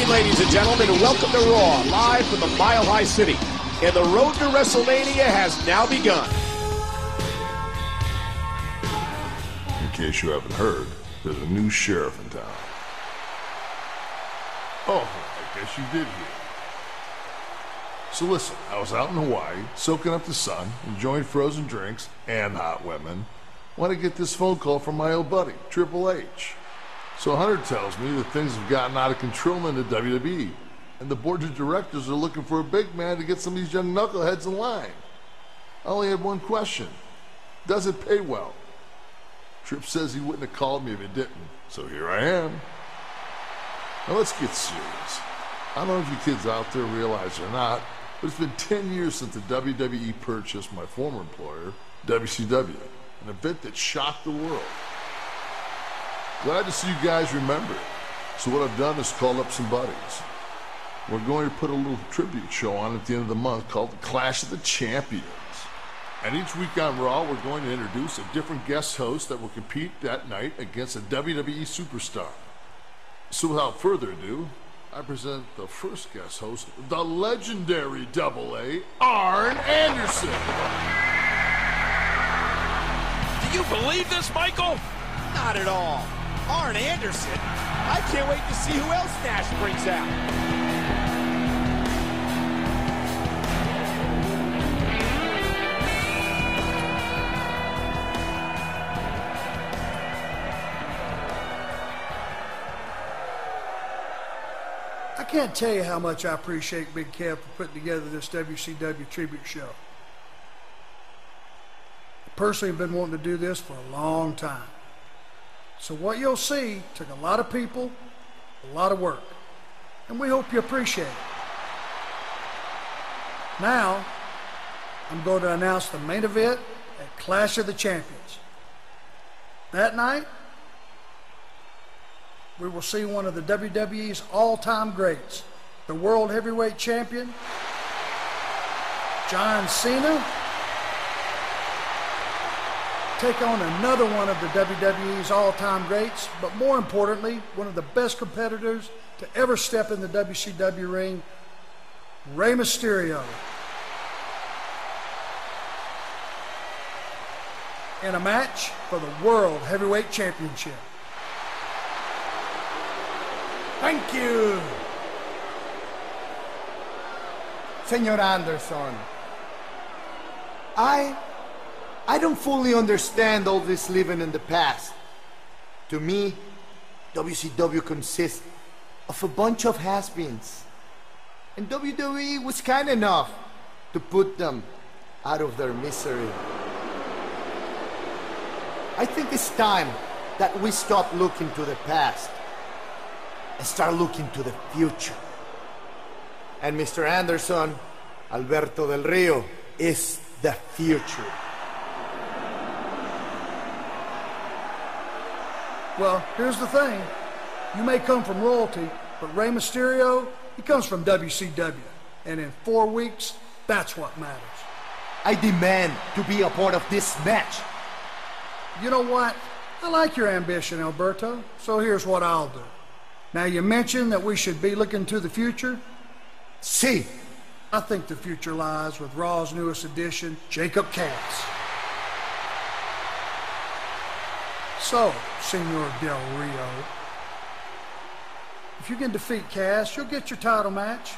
ladies and gentlemen, and welcome to Raw, live from the Mile High City. And the road to WrestleMania has now begun. In case you haven't heard, there's a new sheriff in town. Oh, I guess you did hear. So listen, I was out in Hawaii, soaking up the sun, enjoying frozen drinks and hot women, when I get this phone call from my old buddy, Triple H. So Hunter tells me that things have gotten out of control in the WWE, and the board of directors are looking for a big man to get some of these young knuckleheads in line. I only had one question. Does it pay well? Tripp says he wouldn't have called me if it didn't, so here I am. Now let's get serious. I don't know if you kids out there realize it or not, but it's been 10 years since the WWE purchased my former employer, WCW, an event that shocked the world. Glad to see you guys remember it. So what I've done is called up some buddies. We're going to put a little tribute show on at the end of the month called the Clash of the Champions. And each week on Raw, we're going to introduce a different guest host that will compete that night against a WWE superstar. So without further ado, I present the first guest host, the legendary AA, Arn Anderson. Do you believe this, Michael? Not at all. Arn Anderson? I can't wait to see who else Nash brings out. I can't tell you how much I appreciate Big Kev for putting together this WCW tribute show. I personally have been wanting to do this for a long time. So what you'll see took a lot of people, a lot of work, and we hope you appreciate it. Now, I'm going to announce the main event at Clash of the Champions. That night, we will see one of the WWE's all-time greats, the World Heavyweight Champion, John Cena, take on another one of the WWE's all-time greats, but more importantly, one of the best competitors to ever step in the WCW ring, Rey Mysterio. In a match for the World Heavyweight Championship. Thank you, Senor Anderson. I don't fully understand all this living in the past. To me, WCW consists of a bunch of has-beens. And WWE was kind enough to put them out of their misery. I think it's time that we stop looking to the past and start looking to the future. And Mr. Anderson, Alberto Del Rio, is the future. Well, here's the thing. You may come from royalty, but Rey Mysterio, he comes from WCW. And in 4 weeks, that's what matters. I demand to be a part of this match. You know what? I like your ambition, Alberto. So here's what I'll do. Now, you mentioned that we should be looking to the future. See, I think the future lies with Raw's newest addition, Jacob Cass. So, Senor Del Rio, if you can defeat Cass, you'll get your title match.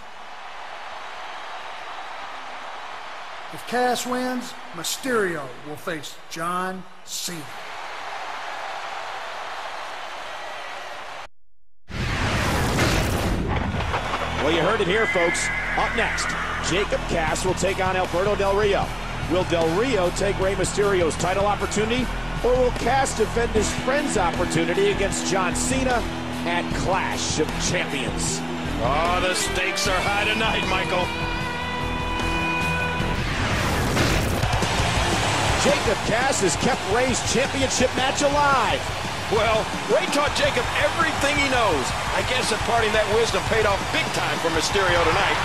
If Cass wins, Mysterio will face John Cena. Well, you heard it here, folks. Up next, Jacob Cass will take on Alberto Del Rio. Will Del Rio take Rey Mysterio's title opportunity, or will Cass defend his friend's opportunity against John Cena at Clash of Champions? Oh, the stakes are high tonight, Michael. Jacob Cass has kept Rey's championship match alive. Well, Rey taught Jacob everything he knows. I guess imparting that wisdom paid off big time for Mysterio tonight.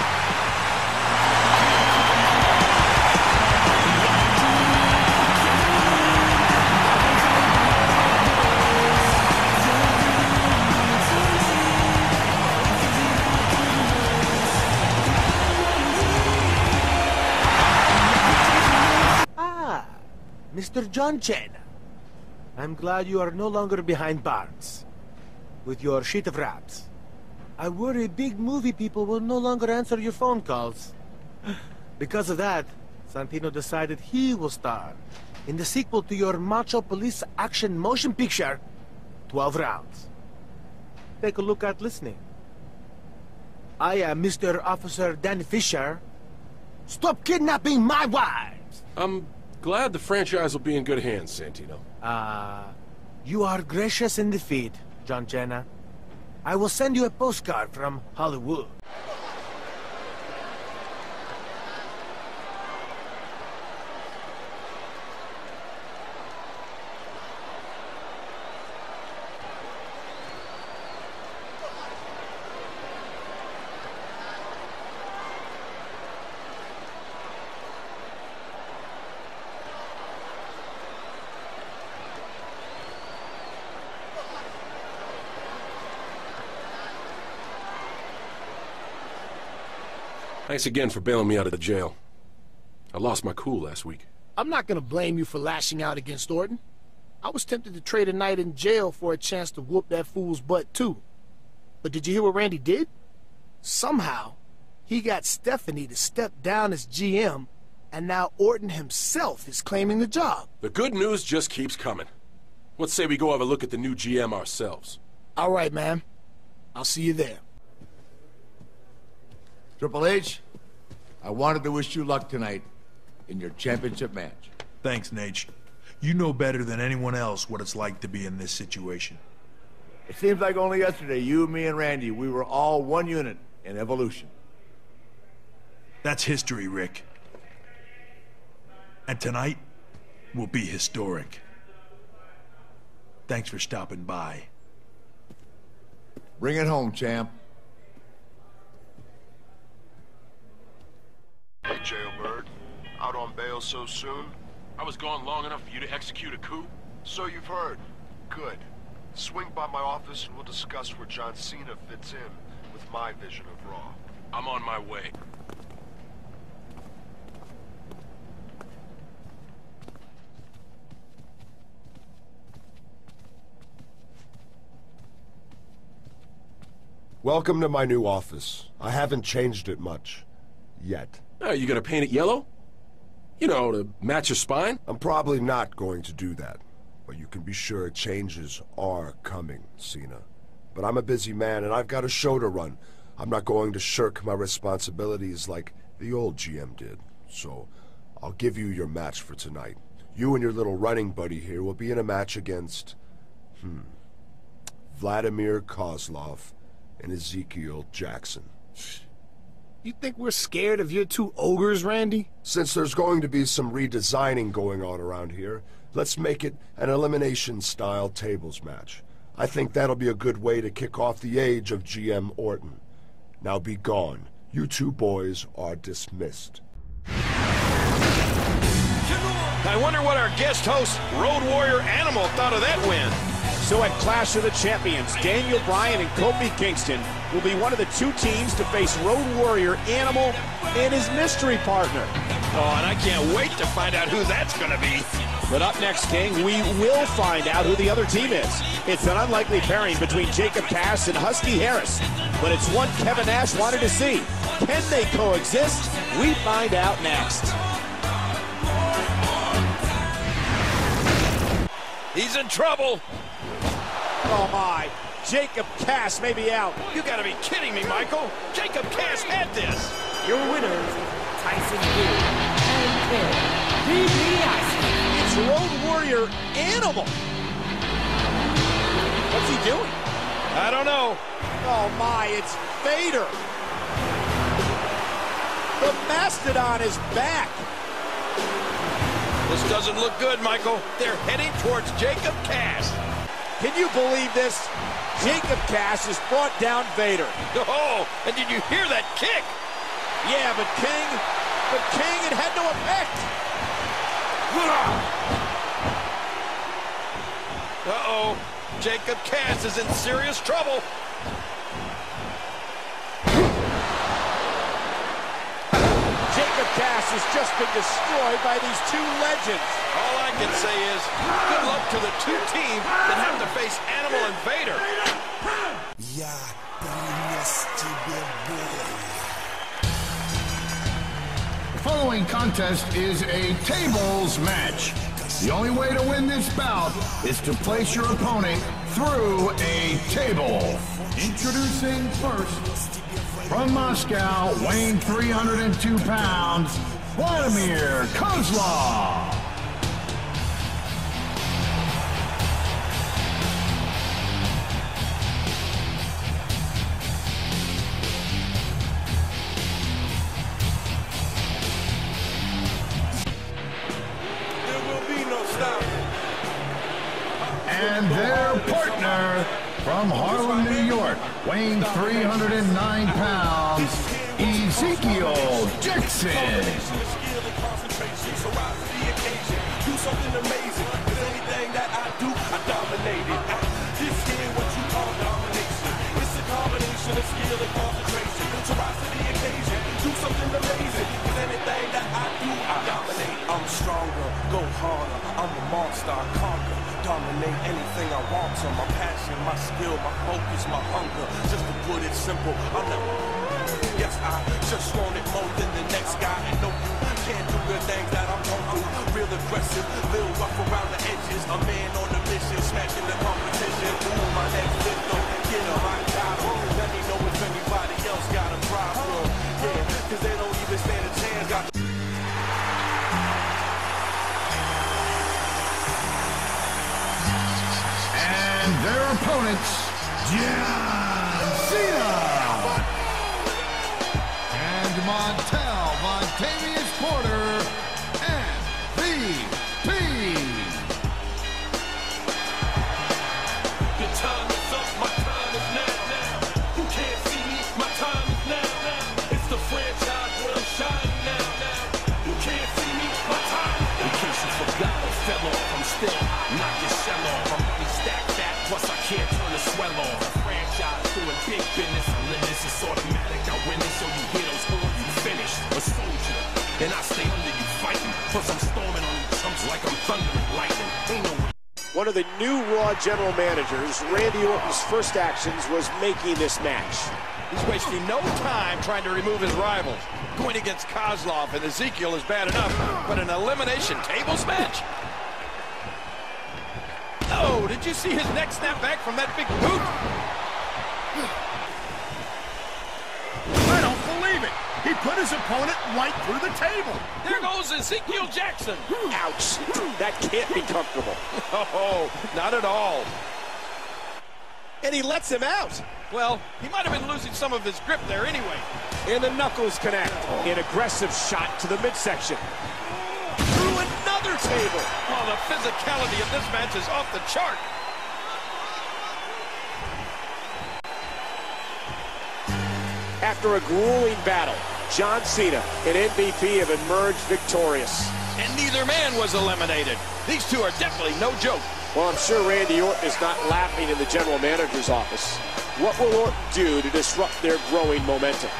Mr. John Chen, I'm glad you are no longer behind bars with your sheet of raps. I worry big movie people will no longer answer your phone calls. Because of that, Santino decided he will star in the sequel to your macho police action motion picture, 12 Rounds. Take a look at listening. I am Mr. Officer Dan Fisher. Stop kidnapping my wives! I'm glad the franchise will be in good hands, Santino. You are gracious in defeat, John Cena. I will send you a postcard from Hollywood. Thanks again for bailing me out of the jail. I lost my cool last week. I'm not gonna blame you for lashing out against Orton. I was tempted to trade a night in jail for a chance to whoop that fool's butt too. But did you hear what Randy did? Somehow, he got Stephanie to step down as GM, and now Orton himself is claiming the job. The good news just keeps coming. Let's say we go have a look at the new GM ourselves. All right, man. I'll see you there. Triple H, I wanted to wish you luck tonight in your championship match. Thanks, Nate. You know better than anyone else what it's like to be in this situation. It seems like only yesterday, you, me, and Randy, we were all one unit in Evolution. That's history, Rick. And tonight will be historic. Thanks for stopping by. Bring it home, champ. Hey, Jailbird. Out on bail so soon? I was gone long enough for you to execute a coup? So you've heard. Good. Swing by my office and we'll discuss where John Cena fits in with my vision of Raw. I'm on my way. Welcome to my new office. I haven't changed it much. Yet. Oh, you gonna paint it yellow? You know, to match your spine? I'm probably not going to do that. But you can be sure changes are coming, Cena. But I'm a busy man and I've got a show to run. I'm not going to shirk my responsibilities like the old GM did. So, I'll give you your match for tonight. You and your little running buddy here will be in a match against... Vladimir Kozlov and Ezekiel Jackson. You think we're scared of your two ogres, Randy? Since there's going to be some redesigning going on around here, let's make it an elimination-style tables match. I think that'll be a good way to kick off the age of GM Orton. Now be gone. You two boys are dismissed. I wonder what our guest host, Road Warrior Animal, thought of that win. So at Clash of the Champions, Daniel Bryan and Kofi Kingston will be one of the two teams to face Road Warrior Animal and his mystery partner. Oh, and I can't wait to find out who that's going to be. But up next, King, we will find out who the other team is. It's an unlikely pairing between Jacob Cass and Husky Harris, but it's one Kevin Nash wanted to see. Can they coexist? We find out next. He's in trouble. Oh, my. Jacob Cass may be out. You got to be kidding me, Michael. Jacob Cass had this. Your winners, Tyson Hill and Ted DiBiase. It's Road Warrior Animal. What's he doing? I don't know. Oh, my. It's Vader. The Mastodon is back. This doesn't look good, Michael. They're heading towards Jacob Cass. Can you believe this? Jacob Cass has brought down Vader. Oh, and did you hear that kick? Yeah, but King, it had no effect. Uh-oh, Jacob Cass is in serious trouble. Jacob Cass has just been destroyed by these two legends. All I can say is good luck to the two teams that have to face Animal and Vader. The following contest is a tables match. The only way to win this bout is to place your opponent through a table. Introducing first, from Moscow, weighing 302 pounds, Vladimir Kozlov. And their partner from Harlem, New York, weighing 309 pounds, Ezekiel Jackson. Do something amazing, 'cause anything that I do, I dominate it. This here what you call domination. It's a combination of skill and concentration. To rise to the occasion, do something amazing, 'cause anything that I do, I dominate. I'm stronger, go harder, I'm a monster, I conquer. Dominate anything I want to. My passion, my skill, my focus, my hunger. Just to put it simple, I'm not. Yes, I just want it more than the next guy. And no, you can't do the things that I'm gonna do. Real aggressive, little rough around the edges. A man on a mission, smashing the competition. Ooh, my next victim, get him, I got him. Let me know if anybody else got a problem. Yeah, 'cause they don't even stand a chance. Got And their opponents, John Cena and Montavious Porter and VP. your time is up, my time is now. Who can't see me? My time is now. It's the franchise where I'm shining now. Who can't see me? My time is now. In case you forgot or fell off, I'm still knock your shell off. I'm money stacked fat, plus I can't turn the swell off. A franchise doing big business, I'm limits, it's automatic. I win it, so you hear those horns, you finish. A soldier, and I stay under you fighting. Plus I'm storming on you chumps like I'm thunder and lightning. Ain't no. One of the new Raw general managers, Randy Orton's first actions was making this match. He's wasting no time trying to remove his rivals. Going against Kozlov and Ezekiel is bad enough, but an elimination tables match? Oh, did you see his neck snap back from that big boot? I don't believe it. He put his opponent right through the table. There goes Ezekiel Jackson. Ouch. That can't be comfortable. Oh, not at all. And he lets him out. Well, he might have been losing some of his grip there anyway. And the knuckles connect. An aggressive shot to the midsection. Through another table. Oh, the physicality of this match is off the chart. After a grueling battle, John Cena and MVP have emerged victorious. And neither man was eliminated. These two are definitely no joke. Well, I'm sure Randy Orton is not laughing in the general manager's office. What will Orton do to disrupt their growing momentum?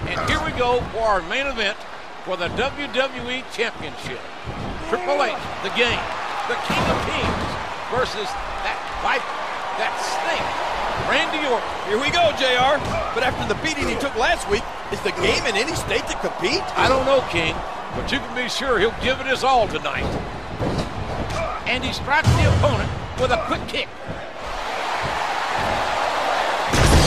And here we go for our main event for the WWE Championship. Triple H, the Game, the King of Kings, versus that viper, that snake, Randy Orton. Here we go, JR. But after the beating he took last week, is the Game in any state to compete? I don't know, King, but you can be sure he'll give it his all tonight. And he strikes the opponent with a quick kick.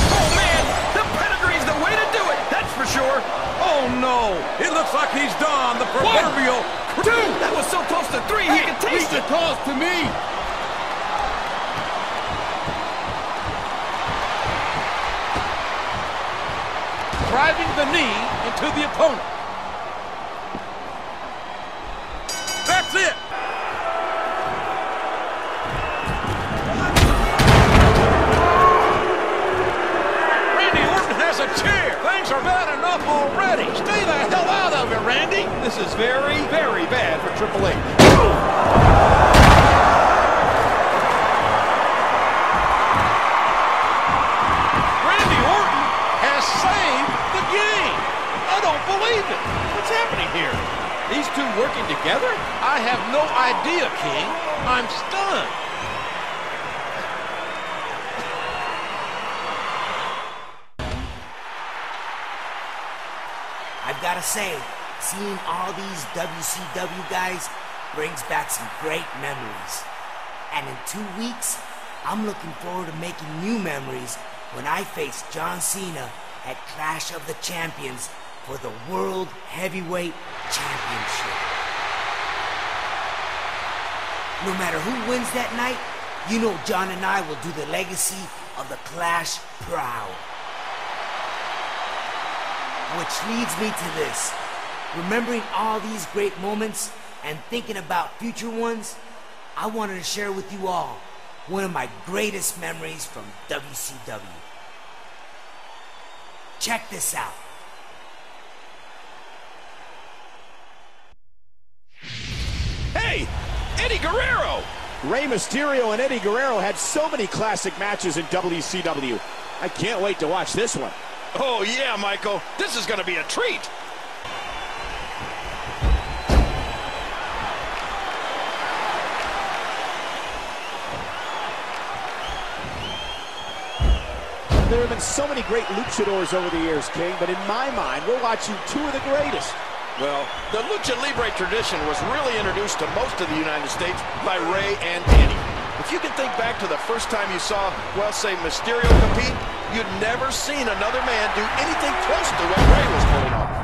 Oh, man, the pedigree's the way to do it, that's for sure. Oh, no. It looks like he's done the proverbial... Dude, that was so close to 3, he can taste it. It's a toss to me. Driving the knee into the opponent. That's it. Randy Orton has a chair. Things are bad enough already. Stay the hell out of it, Randy. This is very, very Triple H. Randy Orton has saved the game. I don't believe it. What's happening here? These two working together? I have no idea, King. I'm stunned. I've got to say, seeing all these WCW guys brings back some great memories. And in 2 weeks, I'm looking forward to making new memories when I face John Cena at Clash of the Champions for the World Heavyweight Championship. No matter who wins that night, you know John and I will do the legacy of the Clash proud. Which leads me to this. Remembering all these great moments and thinking about future ones, I wanted to share with you all one of my greatest memories from WCW. Check this out. Hey, Eddie Guerrero! Rey Mysterio and Eddie Guerrero had so many classic matches in WCW. I can't wait to watch this one. Oh, yeah, Michael. This is going to be a treat. There have been so many great luchadors over the years, King, but in my mind, we're watching two of the greatest. Well, the Lucha Libre tradition was really introduced to most of the United States by Rey and Eddie. If you can think back to the first time you saw, well, say, Mysterio compete, you'd never seen another man do anything close to what Rey was pulling off.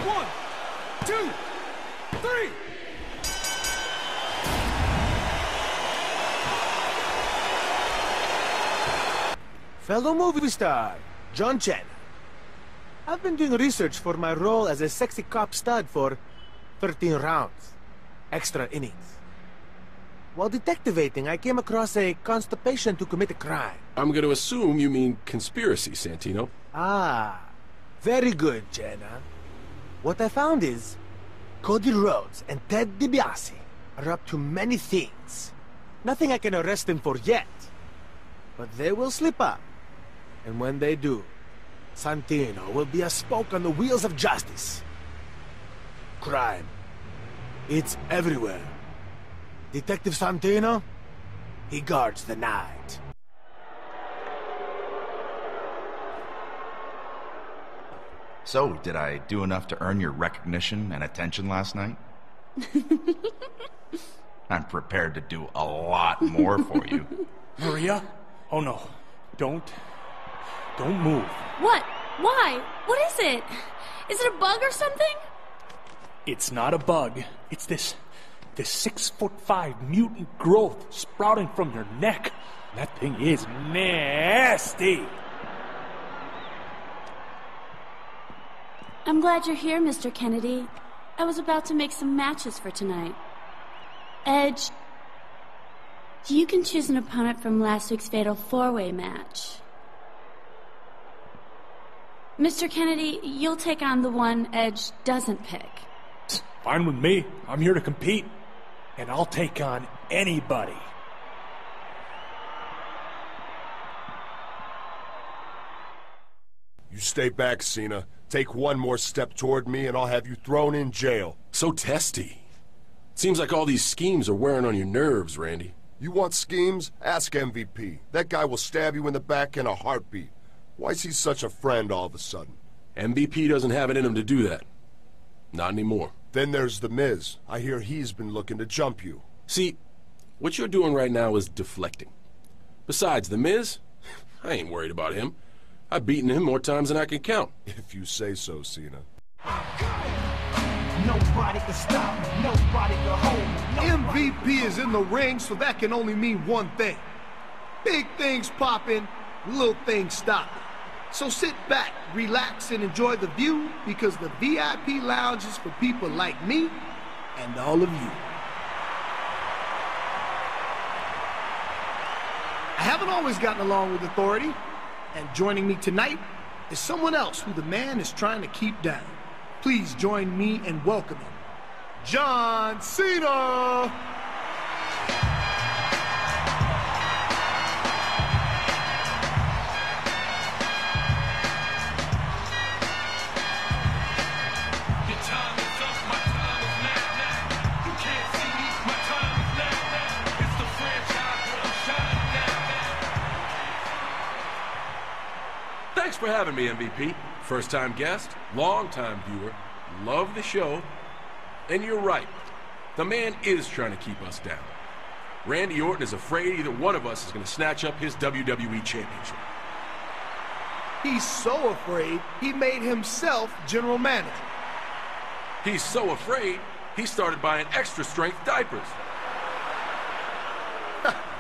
One, two, three. Fellow movie star, John Chen. I've been doing research for my role as a sexy cop stud for 13 rounds. Extra innings. While detectivating, I came across a constipation to commit a crime. I'm going to assume you mean conspiracy, Santino. Ah, very good, Jenna. What I found is Cody Rhodes and Ted DiBiase are up to many things. Nothing I can arrest them for yet. But they will slip up. And when they do, Santino will be a spoke on the wheels of justice. Crime. It's everywhere. Detective Santino, he guards the night. So, did I do enough to earn your recognition and attention last night? I'm prepared to do a lot more for you. Maria? Oh no. Don't move. What? Why? What is it? Is it a bug or something? It's not a bug. It's this 6'5" mutant growth sprouting from your neck. That thing is nasty. I'm glad you're here, Mr. Kennedy. I was about to make some matches for tonight. Edge, you can choose an opponent from last week's Fatal 4-Way match. Mr. Kennedy, you'll take on the one Edge doesn't pick. Fine with me. I'm here to compete. And I'll take on anybody. You stay back, Cena. Take one more step toward me and I'll have you thrown in jail. So testy. Seems like all these schemes are wearing on your nerves, Randy. You want schemes? Ask MVP. That guy will stab you in the back in a heartbeat. Why is he such a friend all of a sudden? MVP doesn't have it in him to do that. Not anymore. Then there's The Miz. I hear he's been looking to jump you. See, what you're doing right now is deflecting. Besides, The Miz, I ain't worried about him. I've beaten him more times than I can count. If you say so, Cena. Nobody can stop me, nobody can hold me. MVP is in the ring, so that can only mean one thing. Big things popping, little things stopping. So sit back, relax, and enjoy the view, because the VIP lounge is for people like me and all of you. I haven't always gotten along with authority, and joining me tonight is someone else who the man is trying to keep down. Please join me in welcoming John Cena! Thanks for having me, MVP. First-time guest, long-time viewer, love the show. And you're right, the man is trying to keep us down. Randy Orton is afraid either one of us is going to snatch up his WWE Championship. He's so afraid, he made himself general manager. He's so afraid, he started buying extra-strength diapers.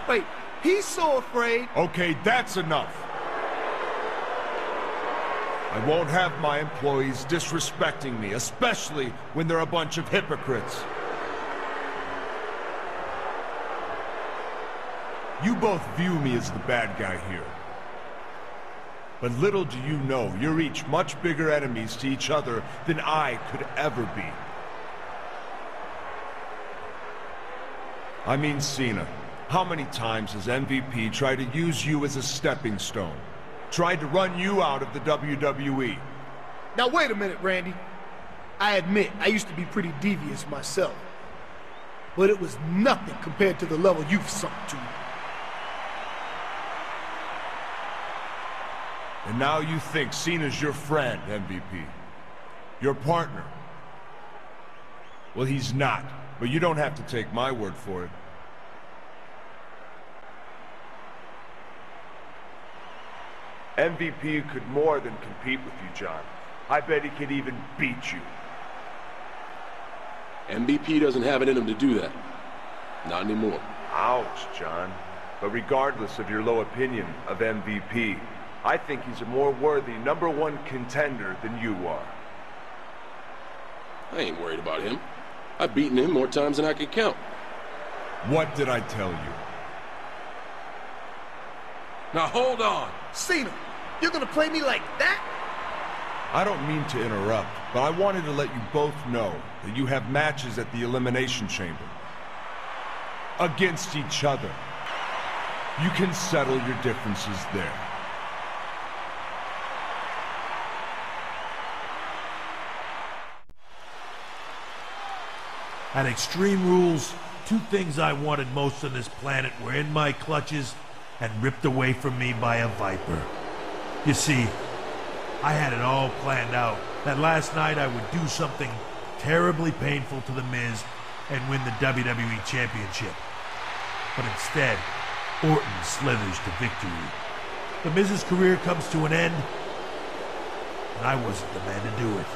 Wait, he's so afraid... Okay, that's enough. I won't have my employees disrespecting me, especially when they're a bunch of hypocrites. You both view me as the bad guy here. But little do you know, you're each much bigger enemies to each other than I could ever be. I mean, Cena, how many times has MVP tried to use you as a stepping stone? Tried to run you out of the WWE. Now wait a minute, Randy. I admit, I used to be pretty devious myself. But it was nothing compared to the level you've sunk to. And now you think Cena's your friend, MVP. Your partner. Well, he's not. But you don't have to take my word for it. MVP could more than compete with you, John. I bet he could even beat you. MVP doesn't have it in him to do that. Not anymore. Ouch, John. But regardless of your low opinion of MVP, I think he's a more worthy #1 contender than you are. I ain't worried about him. I've beaten him more times than I can count. What did I tell you? Now hold on. Cena, you're gonna play me like that? I don't mean to interrupt, but I wanted to let you both know that you have matches at the Elimination Chamber. Against each other. You can settle your differences there. At Extreme Rules, two things I wanted most on this planet were in my clutches and ripped away from me by a viper. You see, I had it all planned out that last night I would do something terribly painful to The Miz and win the WWE Championship. But instead, Orton slithers to victory. The Miz's career comes to an end, and I wasn't the man to do it.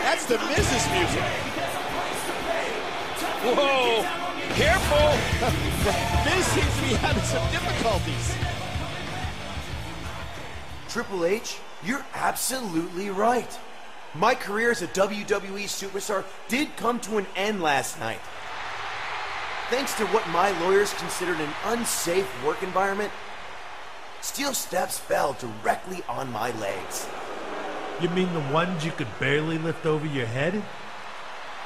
That's the Miz's music. Whoa, careful. Miz seems to be having some difficulties. Triple H, you're absolutely right. My career as a WWE superstar did come to an end last night. Thanks to what my lawyers considered an unsafe work environment, steel steps fell directly on my legs. You mean the ones you could barely lift over your head?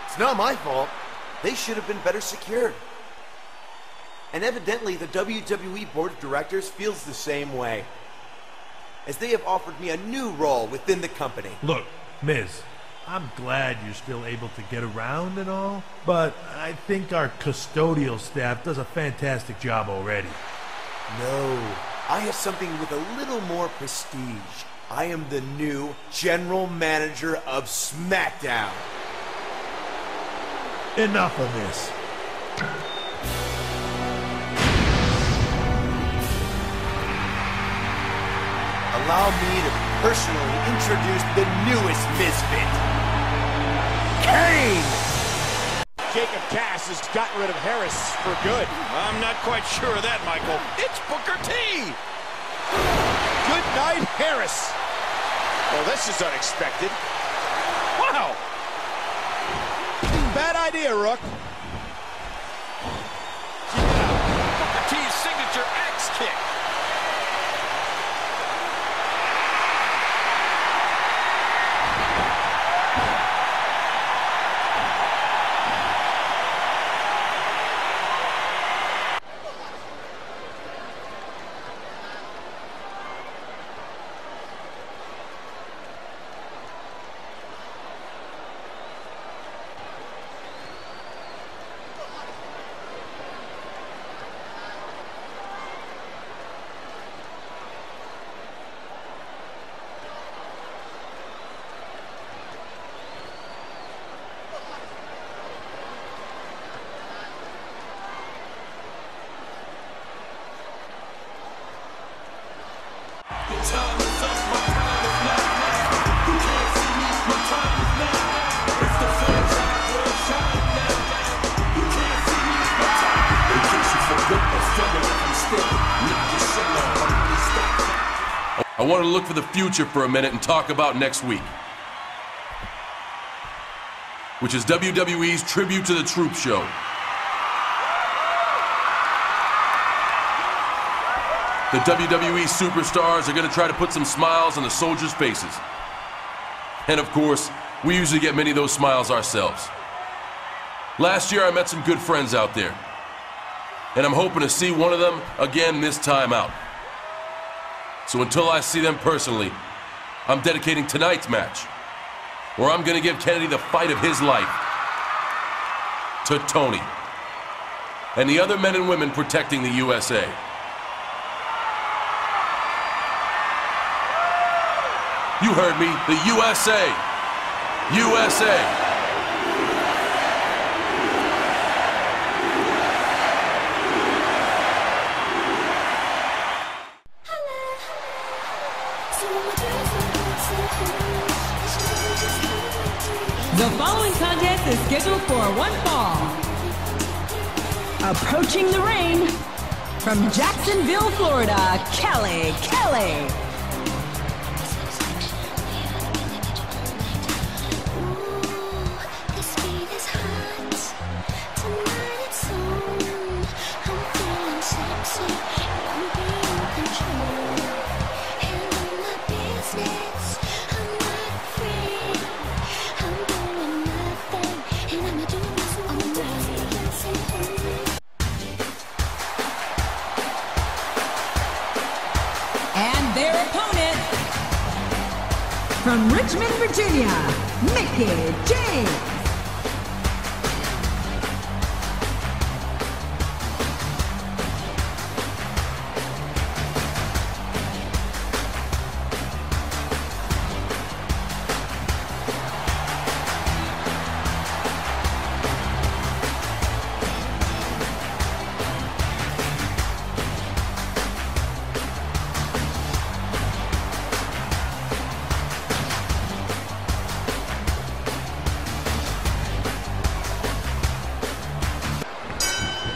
It's not my fault. They should have been better secured. And evidently the WWE Board of Directors feels the same way, as they have offered me a new role within the company. Look, Miz, I'm glad you're still able to get around and all, but I think our custodial staff does a fantastic job already. No, I have something with a little more prestige. I am the new General Manager of SmackDown. Enough of this. Allow me to personally introduce the newest misfit, Kane! Jacob Cass has gotten rid of Harris for good. I'm not quite sure of that, Michael. It's Booker T! Good night, Harris. Well, this is unexpected. Wow. Bad idea, Rook. Booker T's signature axe kick. I want to look for the future for a minute and talk about next week, which is WWE's Tribute to the Troop show. The WWE superstars are going to try to put some smiles on the soldiers' faces. And of course, we usually get many of those smiles ourselves. Last year I met some good friends out there, and I'm hoping to see one of them again this time out. So until I see them personally, I'm dedicating tonight's match, where I'm going to give Kennedy the fight of his life, to Tony and the other men and women protecting the USA. You heard me, the USA! USA! The following contest is scheduled for one fall. Approaching the ring, from Jacksonville, Florida, Kelly. From Richmond, Virginia, Mickie James.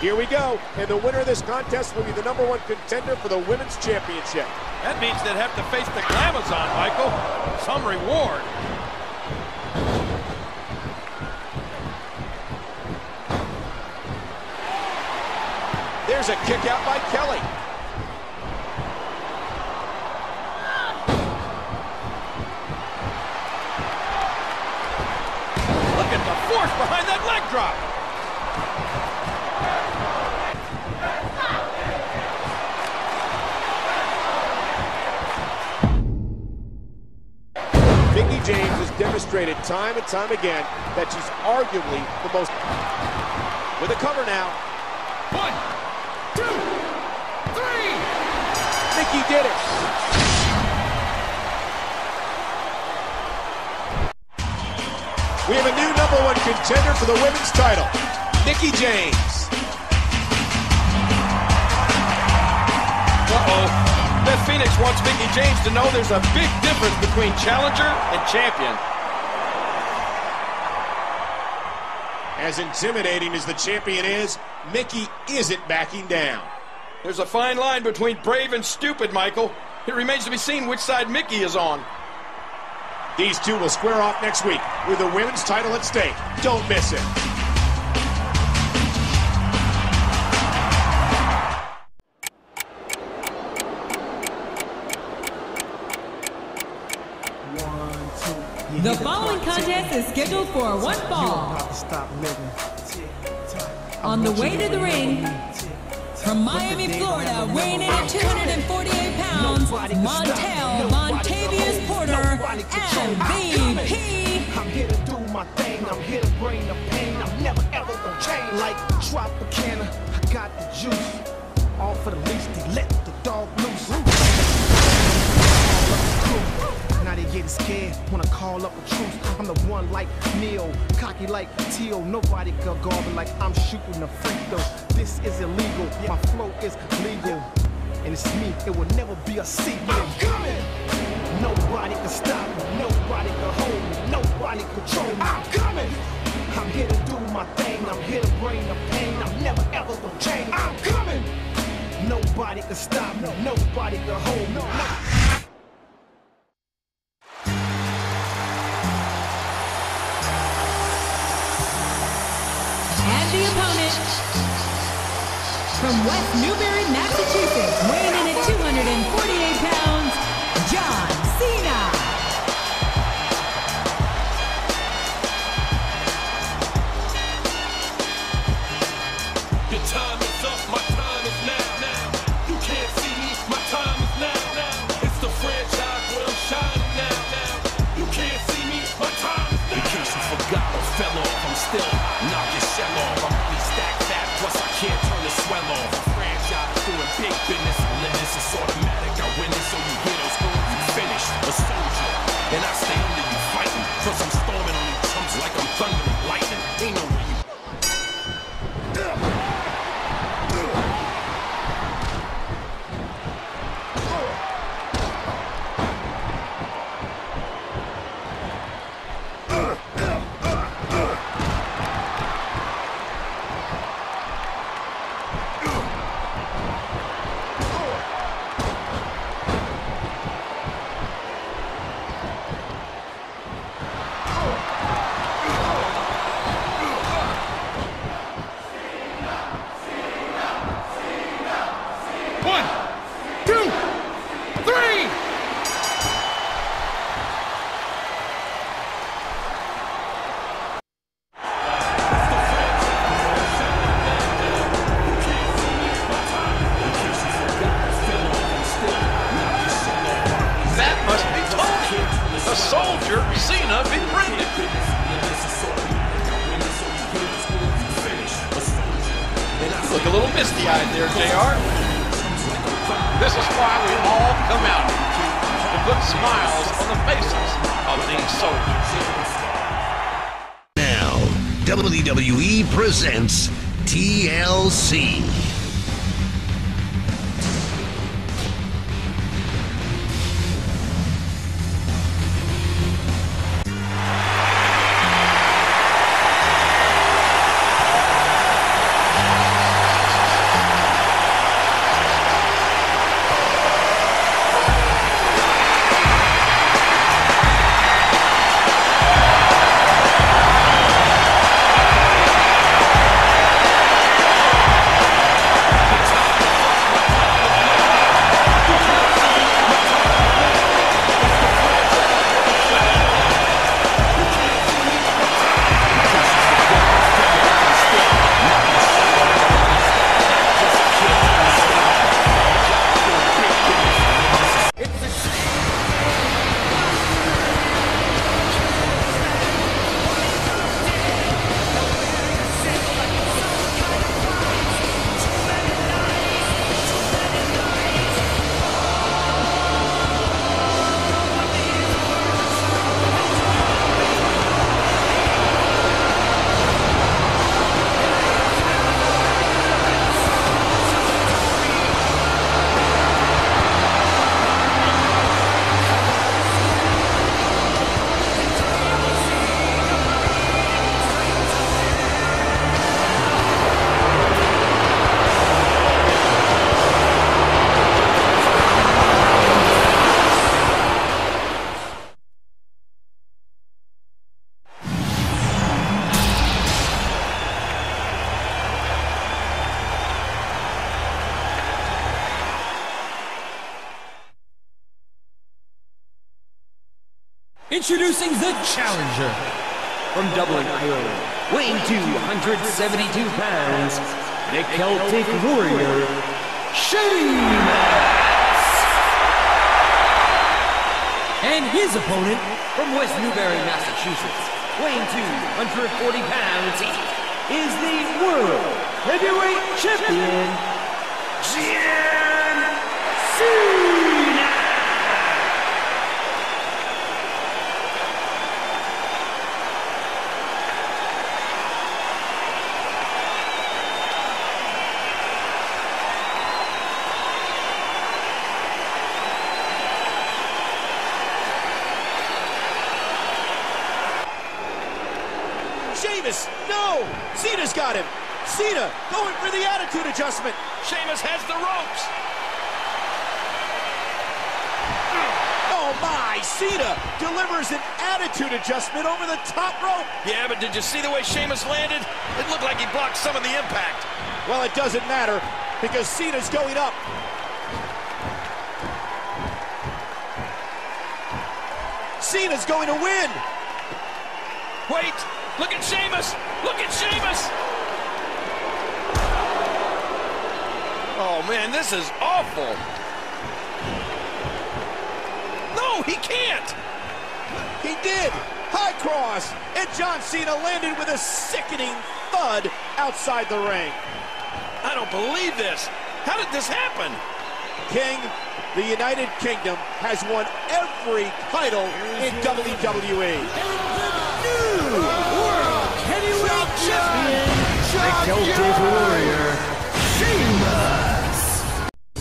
Here we go, and the winner of this contest will be the #1 contender for the Women's Championship. That means they'd have to face the Glamazon, Michael. Some reward. There's a kick out by Kelly. Look at the force behind that leg drop. Mickie James has demonstrated time and time again that she's arguably the most... With a cover now. 1, 2, 3. Mickie did it. We have a new #1 contender for the women's title, Mickie James. Uh-oh. Beth Phoenix wants Mickie James to know there's a big difference between challenger and champion. As intimidating as the champion is, Mickie isn't backing down. There's a fine line between brave and stupid, Michael. It remains to be seen which side Mickey is on. These two will square off next week with the women's title at stake. Don't miss it. The following contest is scheduled for one fall. On the way to the ring, from Miami, Florida, weighing in at 248 pounds, Montel Montavious Porter and VP. I'm here to do my thing, I'm here to bring the pain. I'm never ever gonna change like Tropicana. I got the juice, all for the least, they let the dog loose. Now they getting scared when I call up a truce. I'm the one like Neil, cocky like Teal. Nobody can guard me like I'm shooting a free throw. This is illegal, my flow is legal. And it's me, it will never be a secret. I'm coming! Nobody can stop me, nobody can hold me, nobody control me. I'm coming! I'm here to do my thing, I'm here to bring the pain. I'm never ever gonna change. I'm coming! Nobody can stop me, nobody can hold me. And the opponent, from West Newbury, Massachusetts, weighing in at 248 pounds, John Cena. Your time is up, my time is now. You can't see me, my time is now. It's the franchise where I'm shining now. You can't see me, my time is now. In case you forgot or fell off, I'm still knock your shell off. I'm only stacked fat, plus I can't turn the swell off. A franchise doing big business, limits is automatic. I win it, so you hear those words, you finish. A soldier, and I stay under you fighting. Plus I'm storming on these chumps like I'm thunder and lightning. Ain't no way you. Soldier Cena befriended. Look a little misty-eyed there, JR. This is why we all come out to put smiles on the faces of these soldiers. Now, WWE presents TLC. Introducing the challenger from Dublin, Ireland, weighing 272 pounds, the Celtic warrior, Sheamus! And his opponent from West Newbury, Massachusetts, weighing 240 pounds, is the World Heavyweight Champion, John Cena! Sheamus, no! Cena's got him. Cena going for the attitude adjustment. Sheamus has the ropes. Oh my! Cena delivers an attitude adjustment over the top rope. Yeah, but did you see the way Sheamus landed? It looked like he blocked some of the impact. Well, it doesn't matter because Cena's going up. Cena's going to win. Wait! Look at Sheamus! Look at Sheamus! Oh, man, this is awful. No, he can't! He did! High cross! And John Cena landed with a sickening thud outside the ring. I don't believe this. How did this happen? King, the United Kingdom has won every title in WWE. World Heavyweight Champion, the Celtic Warrior, Sheamus!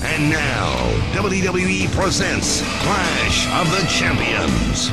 And now, WWE presents Clash of the Champions.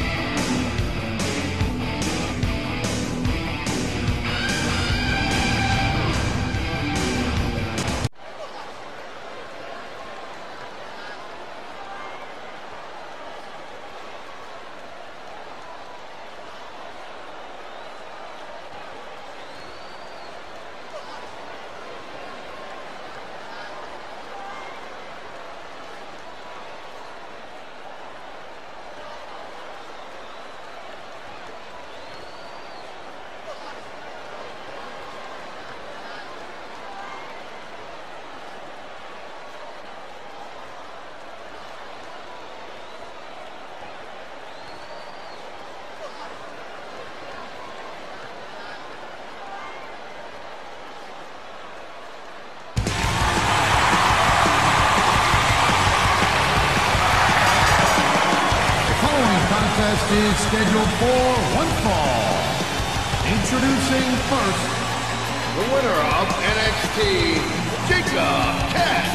Is scheduled for one fall. Introducing first, the winner of NXT, Jacob Cash.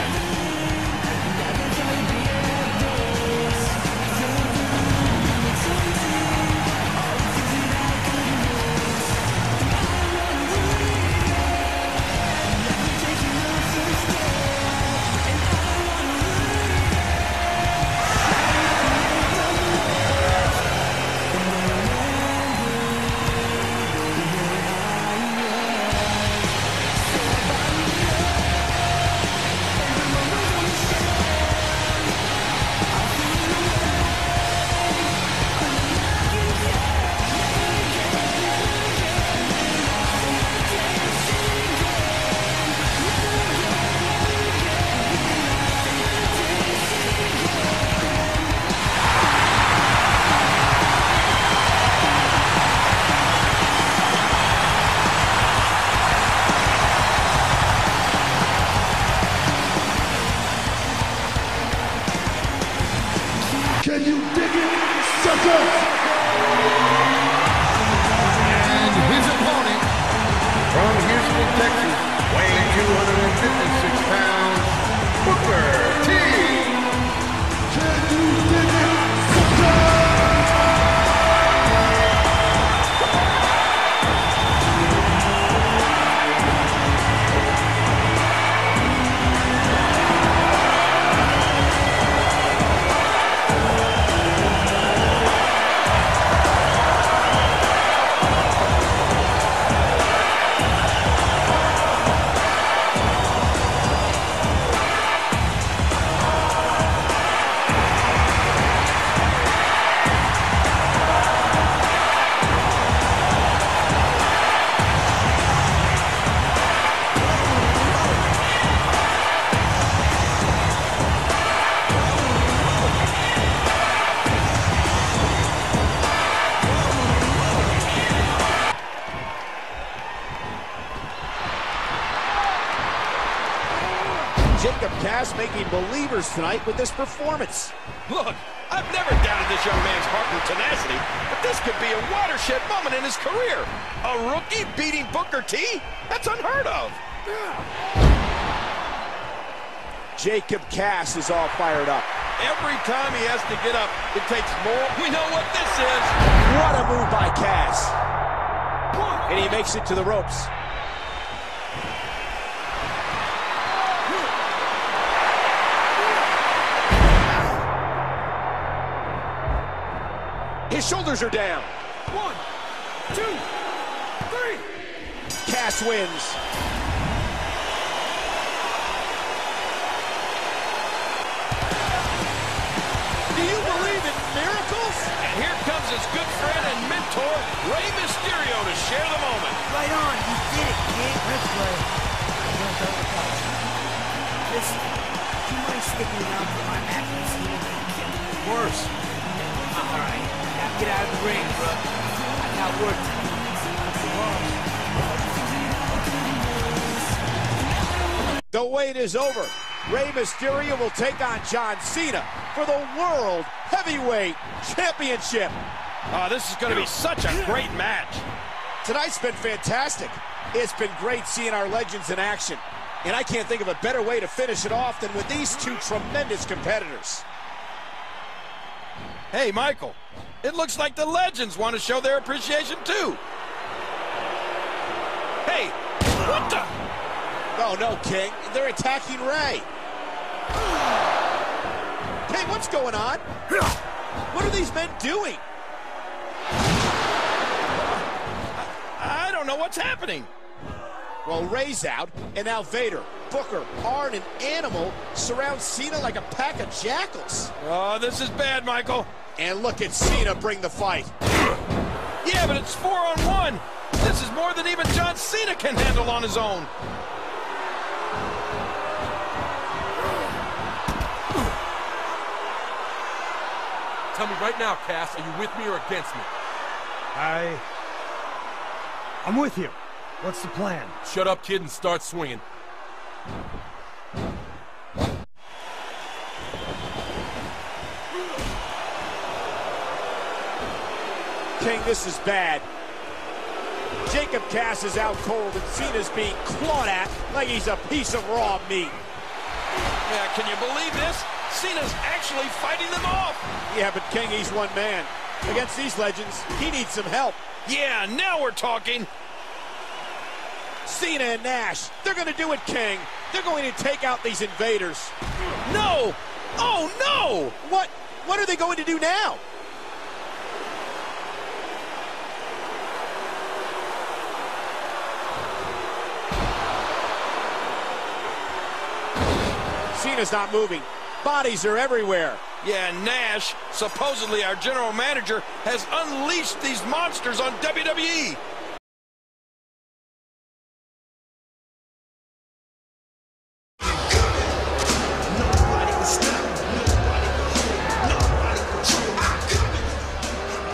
Can you dig it, sucker? And his opponent, from Houston, Texas, weighing 256 pounds, Booker T. Can you dig it, sucker? Cass making believers tonight with this performance. Look, I've never doubted this young man's heart and tenacity, but this could be a watershed moment in his career. A rookie beating Booker T? That's unheard of. Jacob Cass is all fired up. Every time he has to get up, it takes more. We know what this is. What a move by Cass. And he makes it to the ropes. His shoulders are down. 1, 2, 3. Cass wins. Do you believe in miracles? And here comes his good friend and mentor, Rey Mysterio, to share the moment. Right on, you did it, kid. That's right. Listen, do you mind sticking around for my match with Cena? Of course. All right, now get out of the ring, bro. I got work to do. The wait is over. Rey Mysterio will take on John Cena for the World Heavyweight Championship. This is going to be such a great match. Tonight's been fantastic. It's been great seeing our legends in action. And I can't think of a better way to finish it off than with these two tremendous competitors. Hey, Michael, it looks like the legends want to show their appreciation, too. Hey, what the? Oh, no, King. They're attacking Rey. Hey, what's going on? What are these men doing? I don't know what's happening. Well, Rey's out, and now Vader, Booker, Arn, and Animal surround Cena like a pack of jackals. Oh, this is bad, Michael. And look at Cena bring the fight. Yeah, but it's 4-on-1. This is more than even John Cena can handle on his own. Tell me right now, Cass, are you with me or against me? I'm with you. What's the plan? Shut up, kid, and start swinging. King, this is bad. Jacob Cass is out cold, and Cena's being clawed at like he's a piece of raw meat. Yeah, can you believe this? Cena's actually fighting them off. Yeah, but King, he's one man. Against these legends, he needs some help. Yeah, now we're talking. Cena and Nash, they're going to do it, King. They're going to take out these invaders. No! Oh, no! What are they going to do now? Cena's not moving. Bodies are everywhere. Yeah, Nash, supposedly our general manager, has unleashed these monsters on WWE.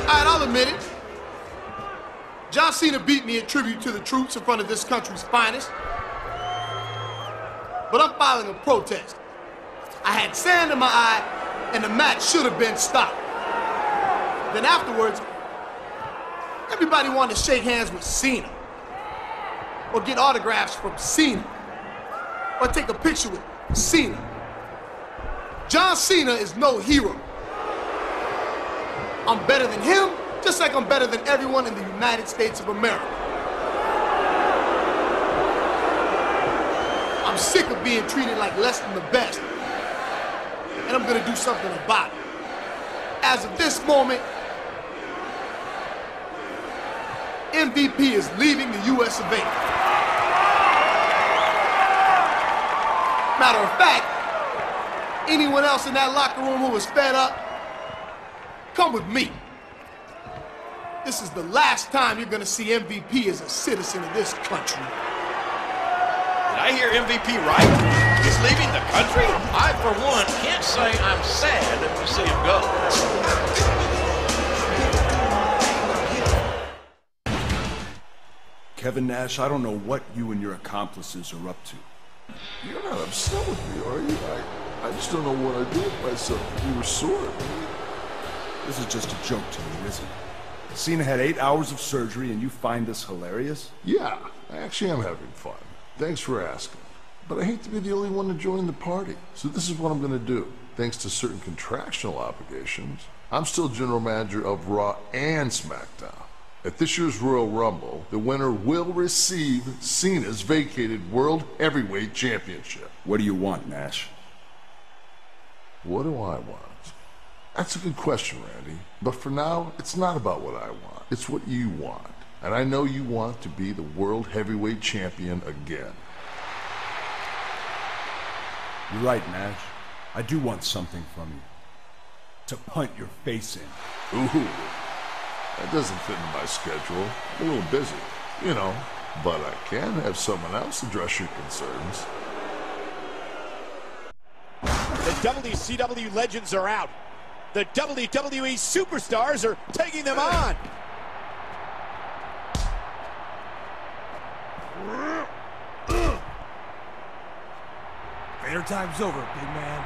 Alright, I'll admit it. John Cena beat me in tribute to the troops in front of this country's finest. But I'm filing a protest. I had sand in my eye, and the match should have been stopped. Then afterwards, everybody wanted to shake hands with Cena, or get autographs from Cena, or take a picture with Cena. John Cena is no hero. I'm better than him, just like I'm better than everyone in the United States of America. I'm sick of being treated like less than the best, and I'm gonna do something about it. As of this moment, MVP is leaving the US of A. Matter of fact, anyone else in that locker room who was fed up, come with me. This is the last time you're gonna see MVP as a citizen of this country. Did I hear MVP right? He's leaving the country? I, for one, can't say I'm sad to see him go. Kevin Nash, I don't know what you and your accomplices are up to, You're not upset with me, are you? I just don't know what I did with myself. You were sore at me. This is just a joke to you, isn't it? Cena had 8 hours of surgery and you find this hilarious? Yeah, I actually am having fun. Thanks for asking. But I hate to be the only one to join the party. So this is what I'm going to do. Thanks to certain contractual obligations, I'm still general manager of Raw and SmackDown. At this year's Royal Rumble, the winner will receive Cena's vacated World Heavyweight Championship. What do you want, Nash? What do I want? That's a good question, Randy. But for now, it's not about what I want. It's what you want. And I know you want to be the World Heavyweight Champion again. You're right, Nash. I do want something from you. To punt your face in. Ooh. That doesn't fit in my schedule. I'm a little busy, you know. But I can have someone else address your concerns. The WCW legends are out. The WWE superstars are taking them on. Vader time's over, big man.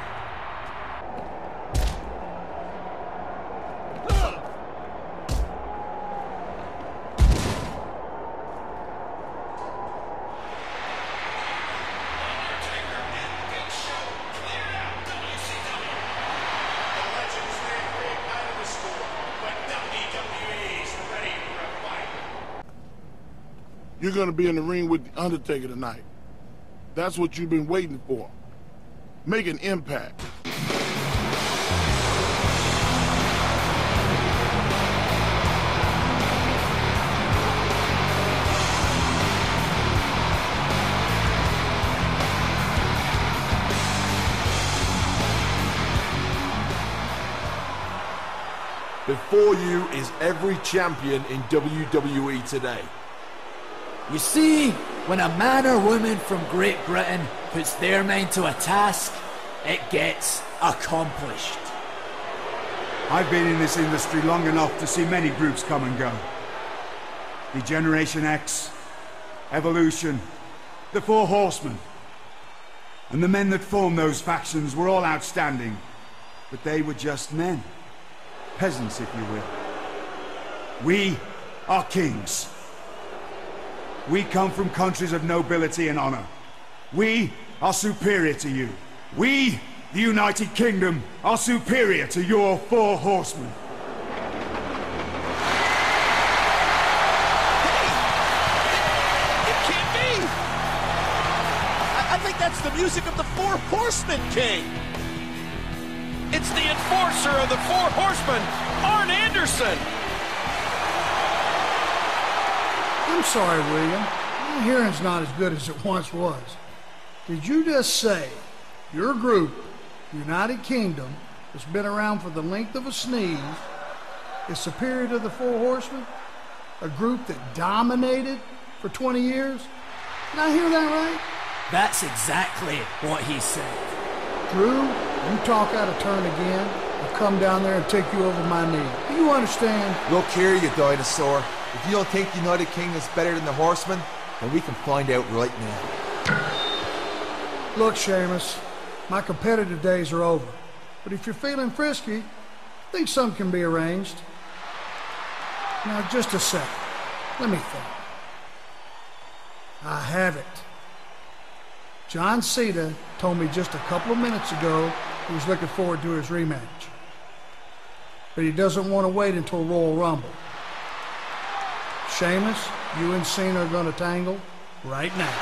You're going to be in the ring with The Undertaker tonight. That's what you've been waiting for. Make an impact. Before you is every champion in WWE today. You see, when a man or woman from Great Britain puts their mind to a task, it gets accomplished. I've been in this industry long enough to see many groups come and go. The Generation X, Evolution, the Four Horsemen. And the men that formed those factions were all outstanding, but they were just men. Peasants, if you will. We are kings. We come from countries of nobility and honor. We are superior to you. We, the United Kingdom, are superior to your Four Horsemen. It can't be! I think that's the music of the Four Horsemen, King! It's the enforcer of the Four Horsemen, Arn Anderson! I'm sorry, William. My hearing's not as good as it once was. Did you just say your group, United Kingdom, that's been around for the length of a sneeze, is superior to the Four Horsemen? A group that dominated for 20 years? Did I hear that right? That's exactly what he said. Drew, you talk out of turn again, I'll come down there and take you over my knee. Do you understand? Look here, you dinosaur. If you don't think United Kingdom is better than the Horsemen, then we can find out right now. Look, Sheamus, my competitive days are over. But if you're feeling frisky, I think something can be arranged. Now, just a second. Let me think. I have it. John Cena told me just a couple of minutes ago he was looking forward to his rematch. But he doesn't want to wait until Royal Rumble. Sheamus, you and Cena are going to tangle right now.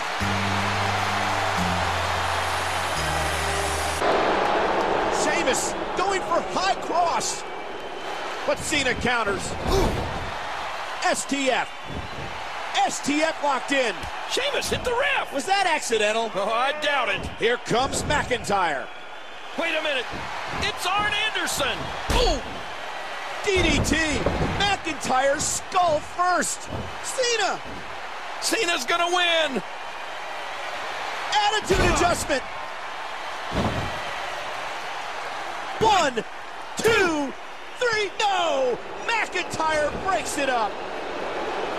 Sheamus going for high cross. But Cena counters. Ooh. STF. STF locked in. Sheamus hit the ref. Was that accidental? Oh, I doubt it. Here comes McIntyre. Wait a minute. It's Arn Anderson. Ooh. DDT. McIntyre's skull first. Cena. Cena's gonna win. Attitude adjustment. 1, 2, 3. No. McIntyre breaks it up.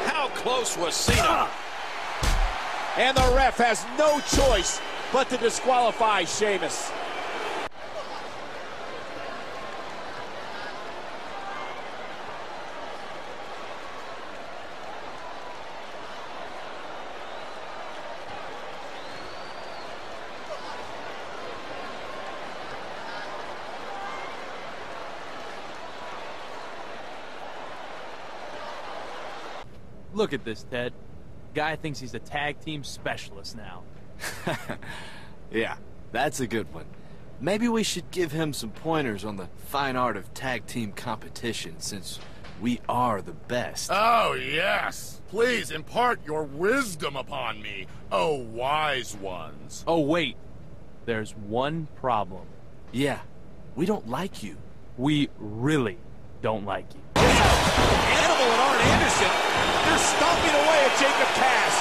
How close was Cena? And the ref has no choice but to disqualify Sheamus. Look at this, Ted. Guy thinks he's a tag team specialist now. Yeah, that's a good one. Maybe we should give him some pointers on the fine art of tag team competition, since we are the best. Oh, yes. Please impart your wisdom upon me, oh wise ones. Oh, wait. There's one problem. Yeah, we don't like you. We really don't like you. Animal and Arn Anderson, they're stomping away at Jacob Cass.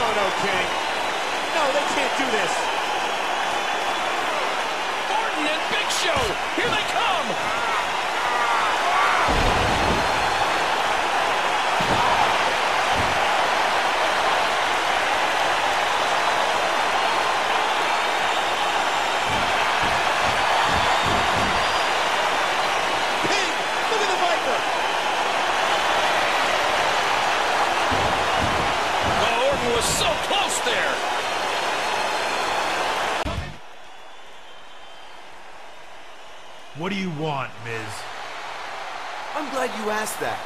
Oh no, King. No, they can't do this. Orton and Big Show, here they come. So close there. What do you want, Miz? I'm glad you asked that.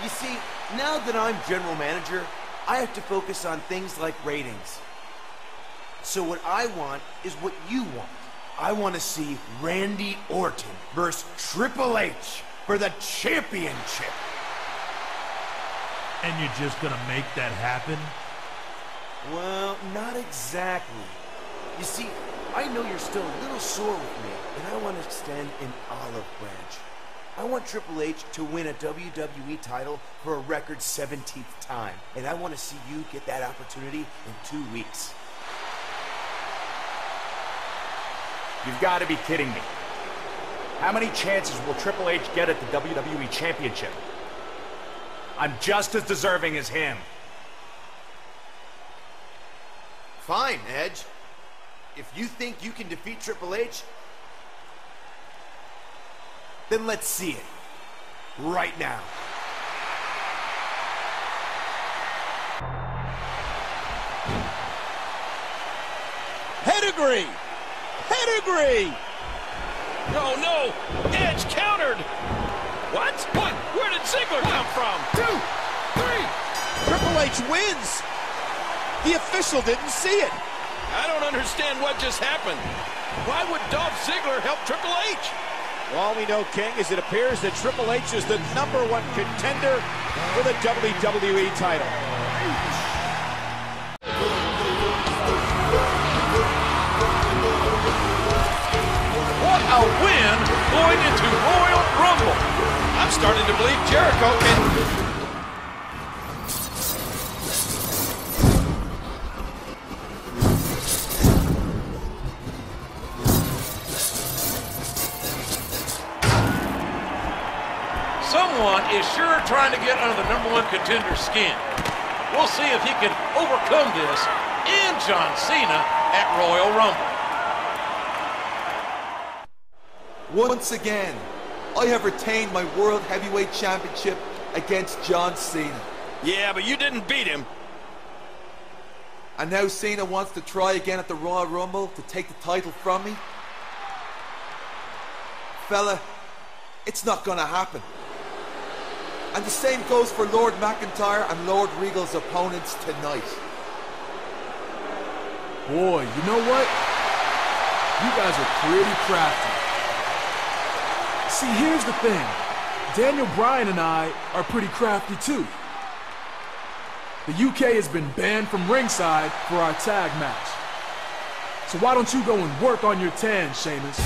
You see, now that I'm general manager, I have to focus on things like ratings. So what I want is what you want. I want to see Randy Orton versus Triple H for the championship. And you're just gonna make that happen? Well, not exactly. You see, I know you're still a little sore with me, and I want to extend an olive branch. I want Triple H to win a WWE title for a record 17th time, and I want to see you get that opportunity in 2 weeks. You've got to be kidding me. How many chances will Triple H get at the WWE Championship? I'm just as deserving as him. Fine, Edge. If you think you can defeat Triple H, then let's see it. Right now. Pedigree! Pedigree! Oh no! Edge countered! What? Where did Ziggler come from? 2, 3! Triple H wins! The official didn't see it. I don't understand what just happened. Why would Dolph Ziggler help Triple H? Well, all we know, King, is it appears that Triple H is the #1 contender for the WWE title. What a win going into Royal Rumble. I'm starting to believe Jericho can... Someone is sure trying to get under the #1 contender's skin. We'll see if he can overcome this and John Cena at Royal Rumble. Once again, I have retained my World Heavyweight Championship against John Cena. Yeah, but you didn't beat him. And now Cena wants to try again at the Royal Rumble to take the title from me? Fella, it's not gonna happen. And the same goes for Lord McIntyre and Lord Regal's opponents tonight. Boy, you know what? You guys are pretty crafty. See, here's the thing. Daniel Bryan and I are pretty crafty too. The UK has been banned from ringside for our tag match. So why don't you go and work on your tan, Sheamus?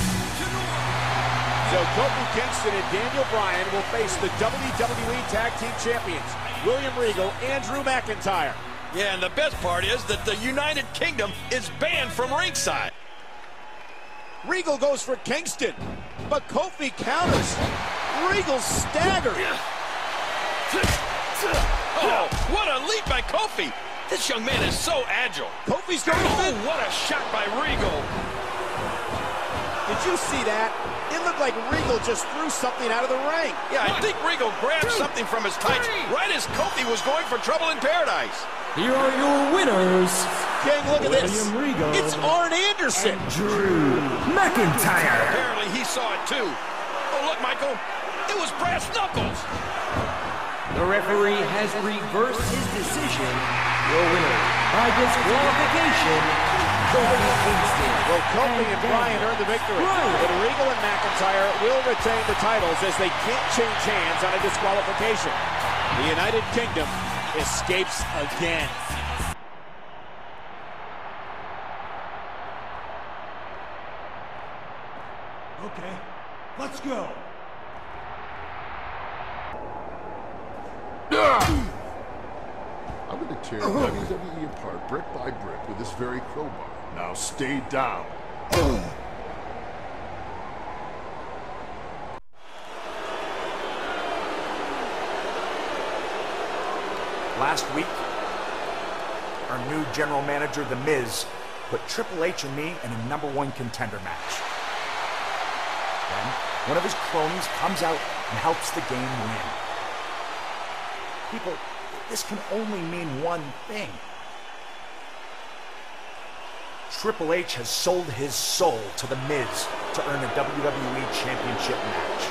So Kofi Kingston and Daniel Bryan will face the WWE Tag Team Champions, William Regal and Drew McIntyre. Yeah, and the best part is that the United Kingdom is banned from ringside. Regal goes for Kingston, but Kofi counters. Regal staggers. Oh, what a leap by Kofi. This young man is so agile. Kofi's going Oh, what a shot by Regal. Did you see that? It looked like Regal just threw something out of the ring. Yeah, I think Regal grabbed something from his tights right as Kofi was going for trouble in paradise. Here are your winners. King, look at this. William Regal. It's Arn Anderson. And Drew McIntyre. Apparently he saw it too. Oh, look, Michael. It was brass knuckles. The referee has reversed his decision. Your winner by disqualification, Kofi Kingston. Well, Kofi and Bryan earned the victory. But Regal and McIntyre will retain the titles as they can't change hands on a disqualification. The United Kingdom escapes again. Okay, let's go. I'm going to tear WWE apart brick by brick with this very crowbar. Now stay down. Last week, our new general manager, The Miz, put Triple H and me in a #1 contender match. Then, one of his cronies comes out and helps the game win. People, this can only mean one thing. Triple H has sold his soul to The Miz to earn a WWE Championship match.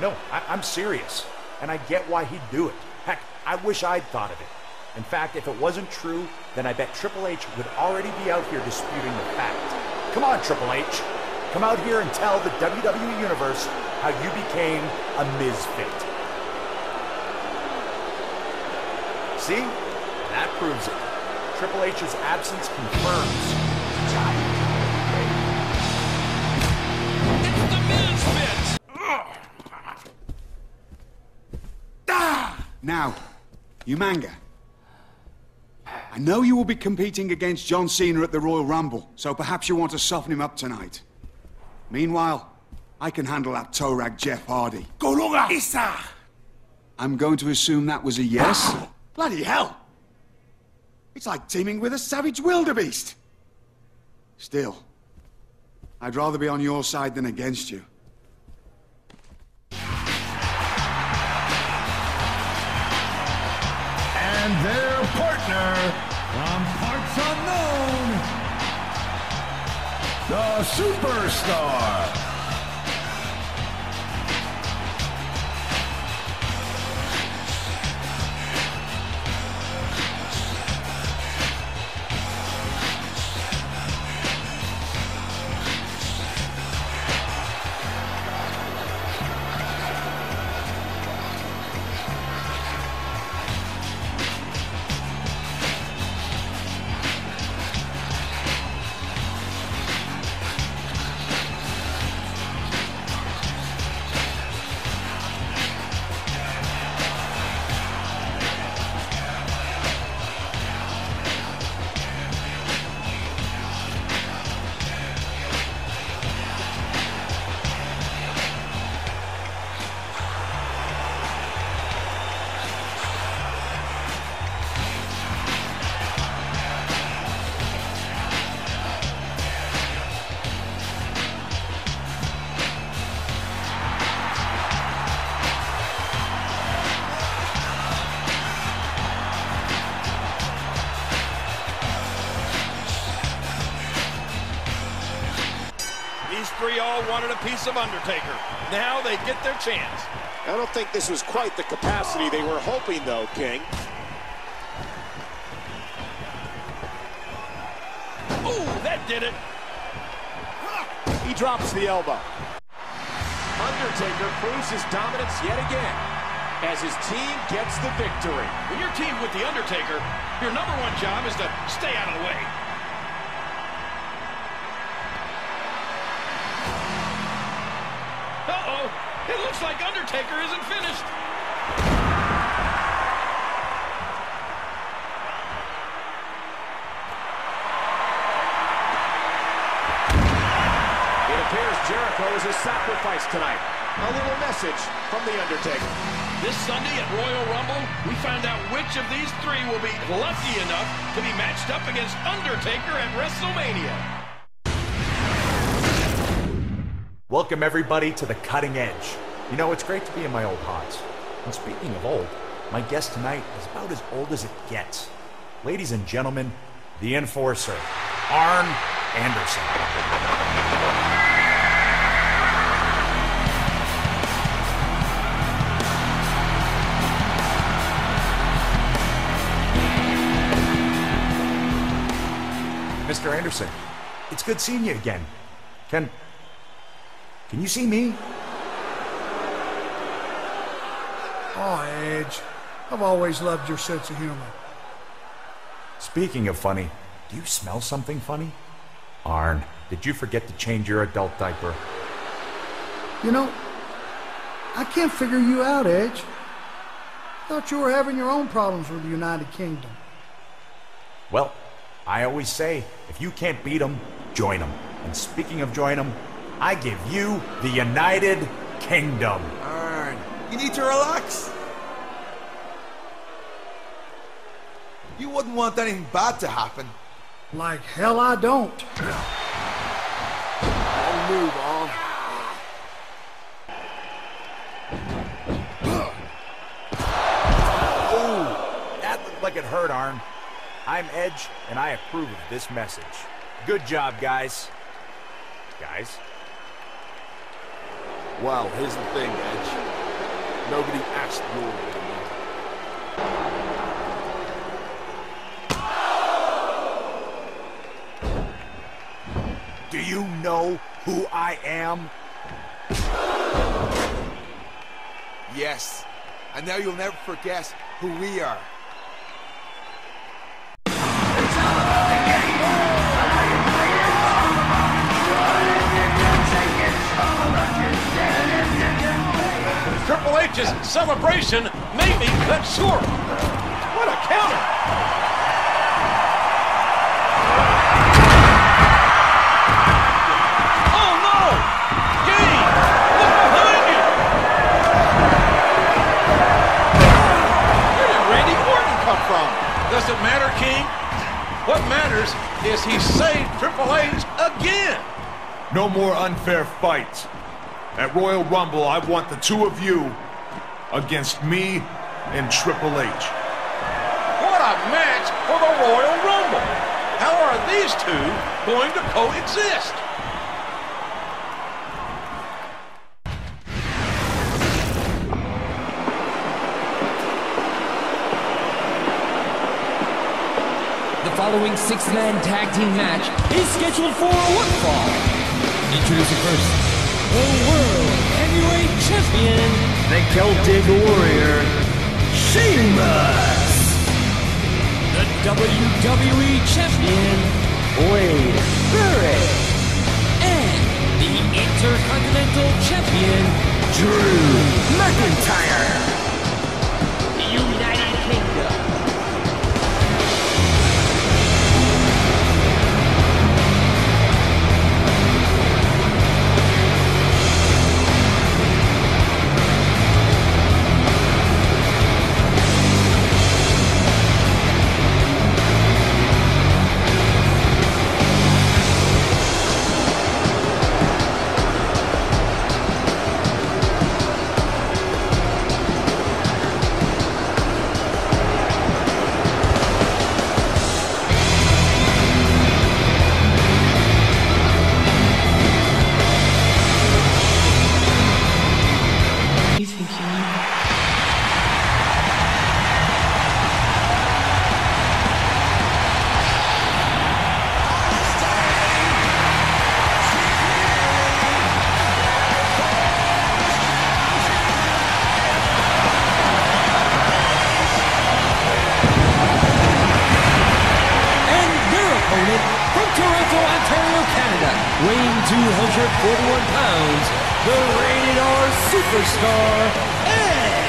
No, I'm serious, and I get why he'd do it. Heck, I wish I'd thought of it. In fact, if it wasn't true, then I bet Triple H would already be out here disputing the fact. Come on, Triple H. Come out here and tell the WWE Universe how you became a misfit. See? That proves it. Triple H's absence confirms. It's the misfits. Now, Umanga. I know you will be competing against John Cena at the Royal Rumble, so perhaps you want to soften him up tonight. Meanwhile, I can handle that toe rag Jeff Hardy. Golunga! Isa! I'm going to assume that was a yes? Bloody hell! It's like teaming with a savage wildebeest. Still, I'd rather be on your side than against you. And their partner, from parts unknown, the Superstar. Three all wanted a piece of Undertaker. Now they get their chance. I don't think this was quite the capacity they were hoping, though, King. Ooh, that did it. He drops the elbow. Undertaker proves his dominance yet again as his team gets the victory. When you're teamed with The Undertaker, your #1 job is to stay out of the way. Uh-oh, it looks like Undertaker isn't finished. It appears Jericho is a sacrifice tonight. a little message from The Undertaker. This Sunday at Royal Rumble, we find out which of these three will be lucky enough to be matched up against Undertaker at WrestleMania. Welcome everybody to the cutting edge. You know, it's great to be in my old haunts. And speaking of old, my guest tonight is about as old as it gets. Ladies and gentlemen, the Enforcer, Arn Anderson. Mr. Anderson, it's good seeing you again. Can you see me? Oh, Edge, I've always loved your sense of humor. Speaking of funny, do you smell something funny? Arn, did you forget to change your adult diaper? You know, I can't figure you out, Edge. Thought you were having your own problems with the United Kingdom. Well, I always say, if you can't beat them, join them. And speaking of join them, I give you the United Kingdom. Arn, you need to relax. You wouldn't want anything bad to happen. Like hell I don't. Don't move, Arn. Oh, that looked like it hurt, Arn. I'm Edge, and I approve of this message. Good job, guys. Guys? Well, here's the thing, Edge. Nobody asked your Do you know who I am? Yes, and now you'll never forget who we are. Triple H's celebration may be cut short. What a counter! Oh no! Game! Look behind you! Where did Randy Orton come from? Does it matter, King? What matters is he saved Triple H again. No more unfair fights. At Royal Rumble, I want the two of you against me and Triple H. What a match for the Royal Rumble! How are these two going to coexist? The following six-man tag team match is scheduled for one fall. Introducing first, the World Heavyweight Champion, the Celtic Warrior, Sheamus. The WWE Champion, Wade Barrett. And the Intercontinental Champion, Drew McIntyre. The United Kingdom. weighing 241 pounds, the Rated R Superstar, Edge!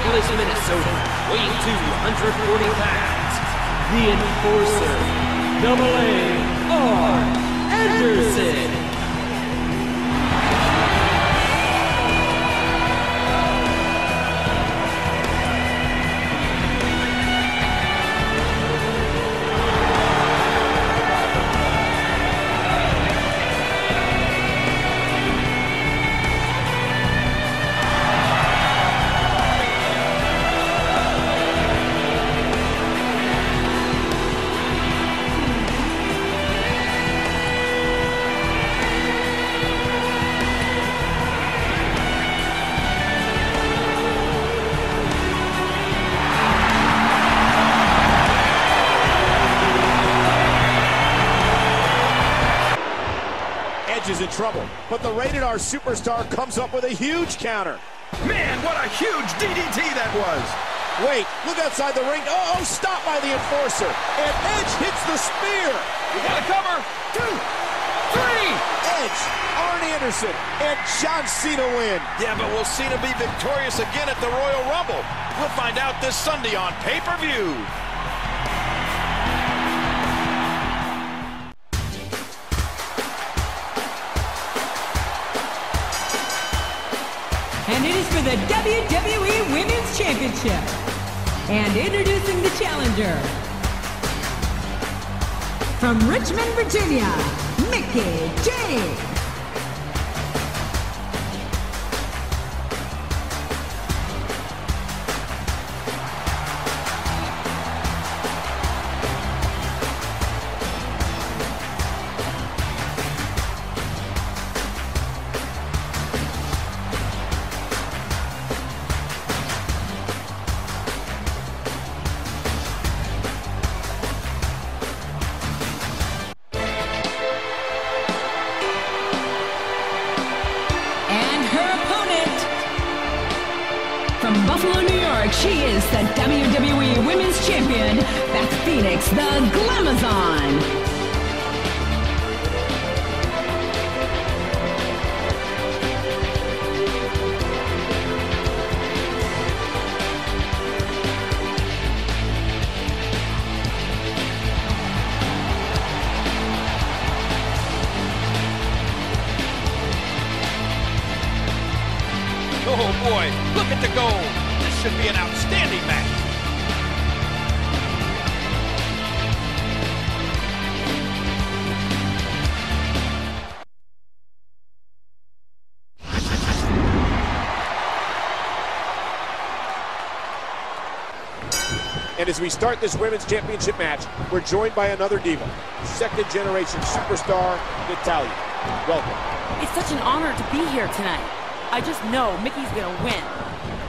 Minneapolis, Minnesota, weighing 240 pounds, the Enforcer, R. Anderson. Is in trouble, but the Rated R superstar comes up with a huge counter. Man, what a huge DDT that was! Wait, look outside the ring. Oh, stopped by the Enforcer. And Edge hits the spear. You gotta cover. 2, 3. Edge, Arn Anderson, and John Cena win. Yeah, but will Cena be victorious again at the Royal Rumble? We'll find out this Sunday on pay-per-view. And it is for the WWE Women's Championship. And introducing the challenger. From Richmond, Virginia, Mickie James. From Buffalo, New York, she is the WWE Women's Champion, Beth Phoenix, the Glamazon. Oh boy, look at the goal. This should be an outstanding match. And as we start this Women's Championship match, we're joined by another diva, second-generation superstar, Natalya. Welcome. It's such an honor to be here tonight. I just know Mickey's gonna win.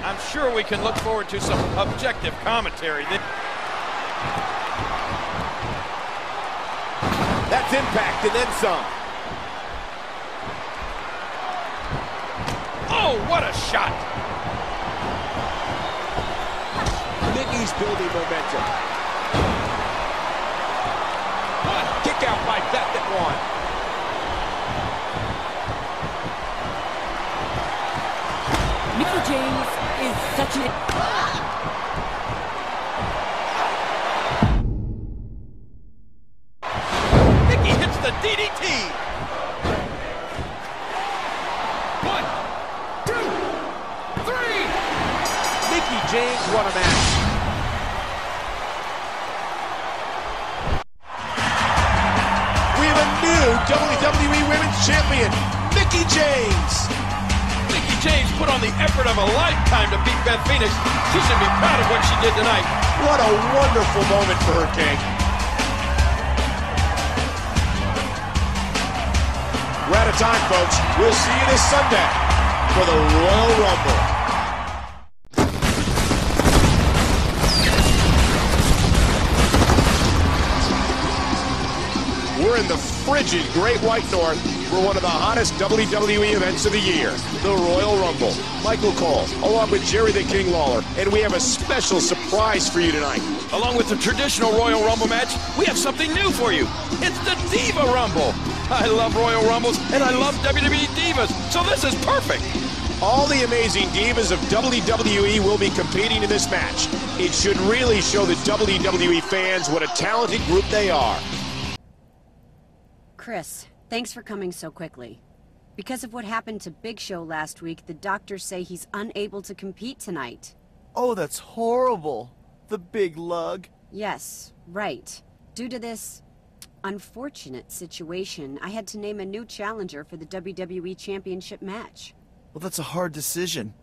I'm sure we can look forward to some objective commentary. That's impact and then some. Oh, what a shot! Mickey's building momentum. Kick out by Beth at one. Mickie James is such an... Mickey hits the DDT! 1, 2, 3! Mickie James won a match. We have a new WWE Women's Champion, Mickie James. James put on the effort of a lifetime to beat Beth Phoenix. She should be proud of what she did tonight. What a wonderful moment for her, King. We're out of time, folks. We'll see you this Sunday for the Royal Rumble. We're in the frigid Great White North for one of the hottest WWE events of the year, the Royal Rumble. Michael Cole, along with Jerry the King Lawler, and we have a special surprise for you tonight. Along with the traditional Royal Rumble match, we have something new for you. It's the Diva Rumble. I love Royal Rumbles, and I love WWE Divas, so this is perfect. All the amazing divas of WWE will be competing in this match. It should really show the WWE fans what a talented group they are. Chris, thanks for coming so quickly. Because of what happened to Big Show last week, the doctors say he's unable to compete tonight. Oh, that's horrible. The big lug. Yes, right. Due to this unfortunate situation, I had to name a new challenger for the WWE Championship match. Well, that's a hard decision.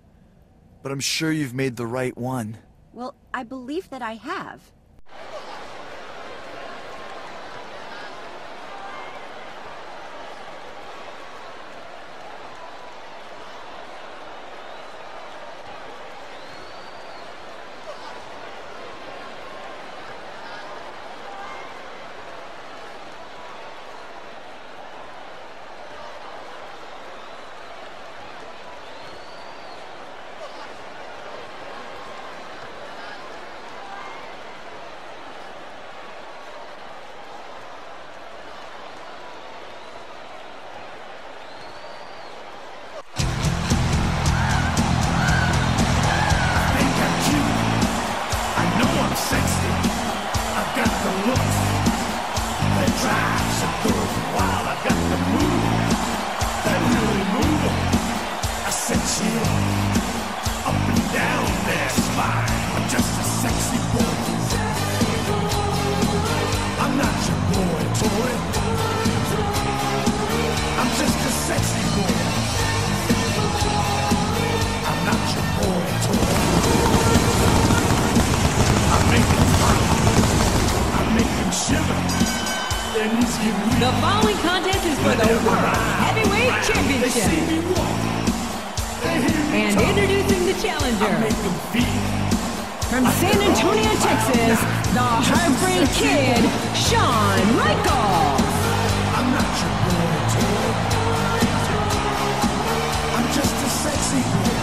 But I'm sure you've made the right one. Well, I believe that I have. The following contest is for the World Heavyweight Championship. And introducing the challenger. From San Antonio, Texas, the Heartbreak Kid, Shawn Michaels. I'm not your boy toy. I'm just a sexy boy.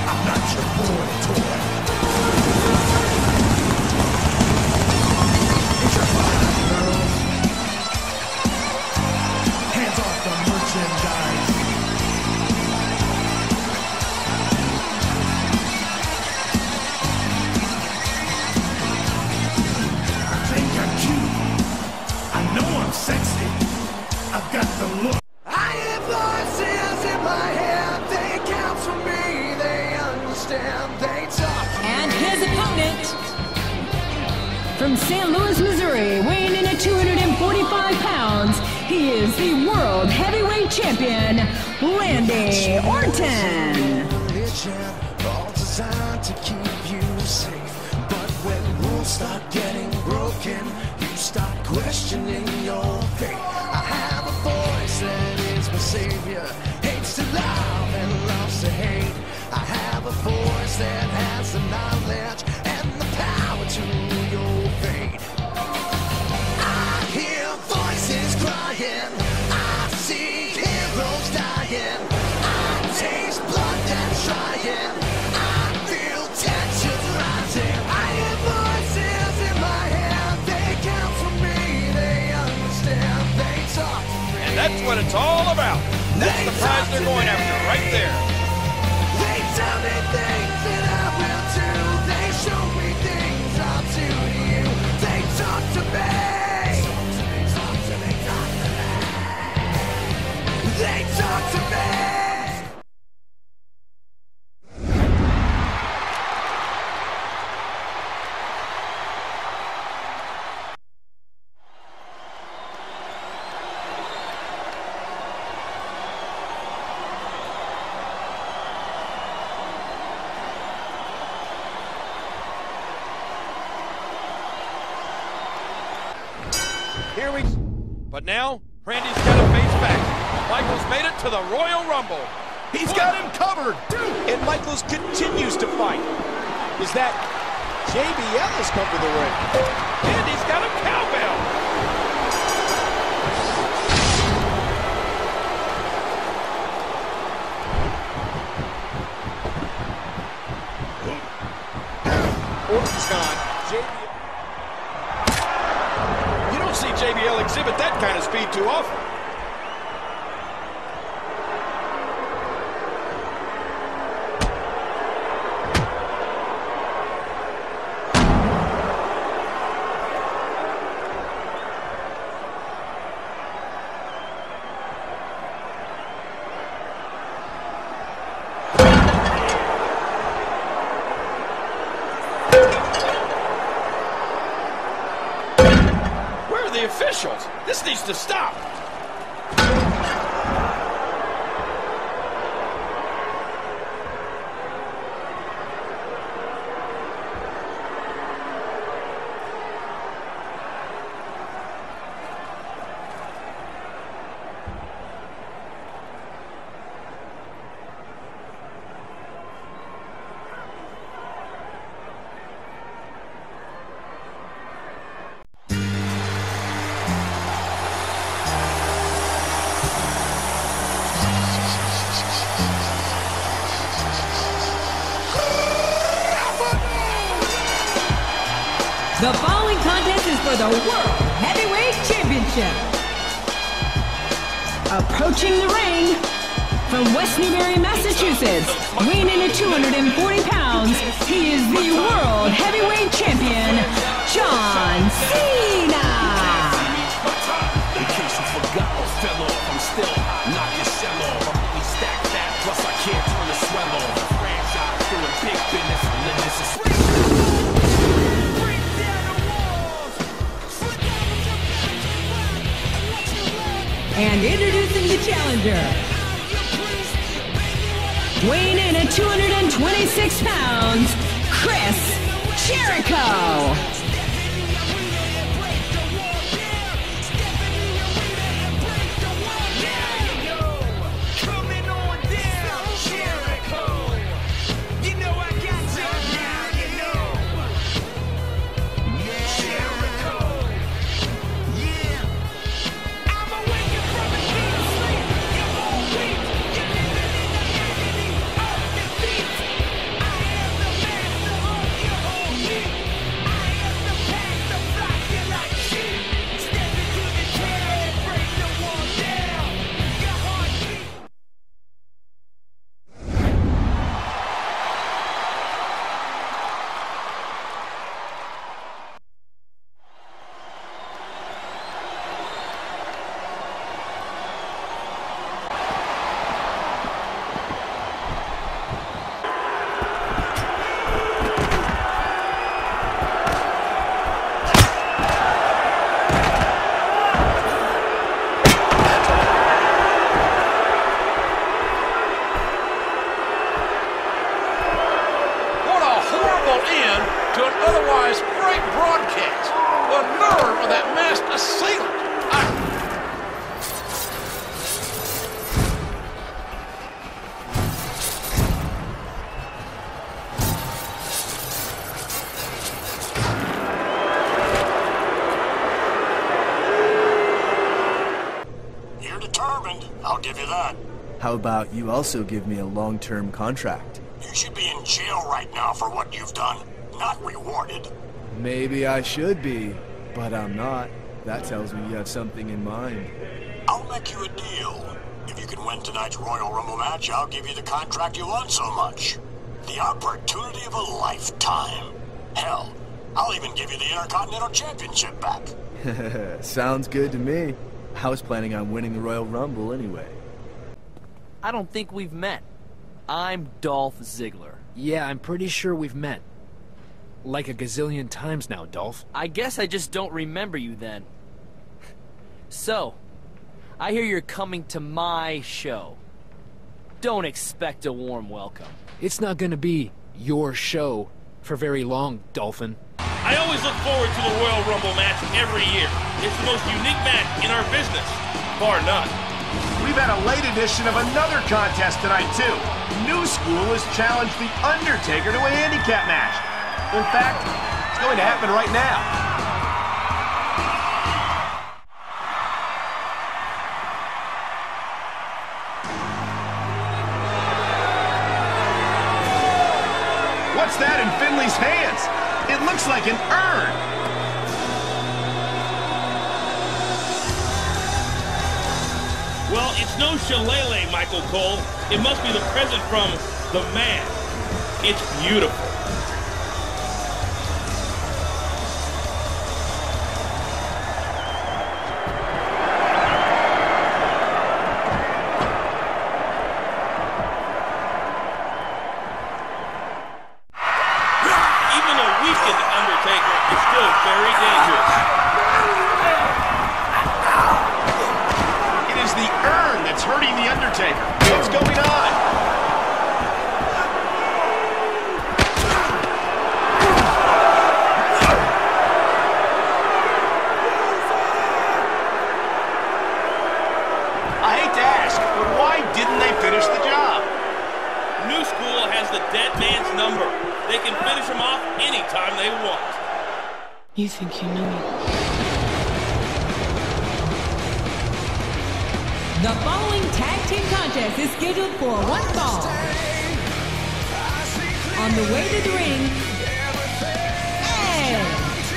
I'm not your boy toy. It's your fine girl. Hands off the merchandise. I think I'm cute. I know I'm sexy. I've got the look. I have voices in my head. They count for me. They understand. They talk. And his opponent, from St. Louis, Missouri, weighing in at 245 pounds, he is the World Heavyweight Champion, Randy Orton. All designed to keep you safe. But when rules start getting broken, you start questioning your faith. I have a voice that is my savior. Hates to love and loves to hate. I have a voice that has the knowledge and the power to your fate. I hear voices crying. I see heroes dying. I taste blood that's trying. I feel tensions rising. I hear voices in my head. They count for me. They understand. They talk to me. And that's what it's all about. That's the prize they're going after right there. They tell me things that I will do. They show me things I'll do to you. They talk to me. They talk to me. Here we But now, Randy's got to face back. Michaels made it to the Royal Rumble. He's got him covered. And Michaels continues to fight. Is that JBL has come to the ring. And he's got a cowbell. Orton's gone. You don't see JBL exhibit that kind of speed too often. the officials. This needs to stop. The following contest is for the World Heavyweight Championship. Approaching the ring from West Newbury, Massachusetts, weighing in at 240 pounds, he is the World Heavyweight Champion, John Cena. In case you forgot or fell off, I'm still hot, knock your shell off. I'm really stacked that, plus I can't turn the swell off. The franchise doing big business, relentless is And introducing the challenger, weighing in at 226 pounds, Chris Jericho. I'll give you that. How about you also give me a long-term contract? You should be in jail right now for what you've done, not rewarded. Maybe I should be, but I'm not. That tells me you have something in mind. I'll make you a deal. If you can win tonight's Royal Rumble match, I'll give you the contract you want so much. The opportunity of a lifetime. Hell, I'll even give you the Intercontinental Championship back. Sounds good to me. I was planning on winning the Royal Rumble anyway. I don't think we've met. I'm Dolph Ziggler. Yeah, I'm pretty sure we've met. Like a gazillion times now, Dolph. I guess I just don't remember you then. So, I hear you're coming to my show. Don't expect a warm welcome. It's not gonna be your show for very long, Dolphin. I always look forward to the Royal Rumble match every year. It's the most unique match in our business, bar none. We've had a late edition of another contest tonight, too. New School has challenged The Undertaker to a handicap match. In fact, it's going to happen right now. What's that in Finley's hands? It looks like an urn. Well, it's no shillelagh, Michael Cole. It must be the present from the man. It's beautiful. You think you know me? The following tag team contest is scheduled for one fall. On the way to the ring, Edge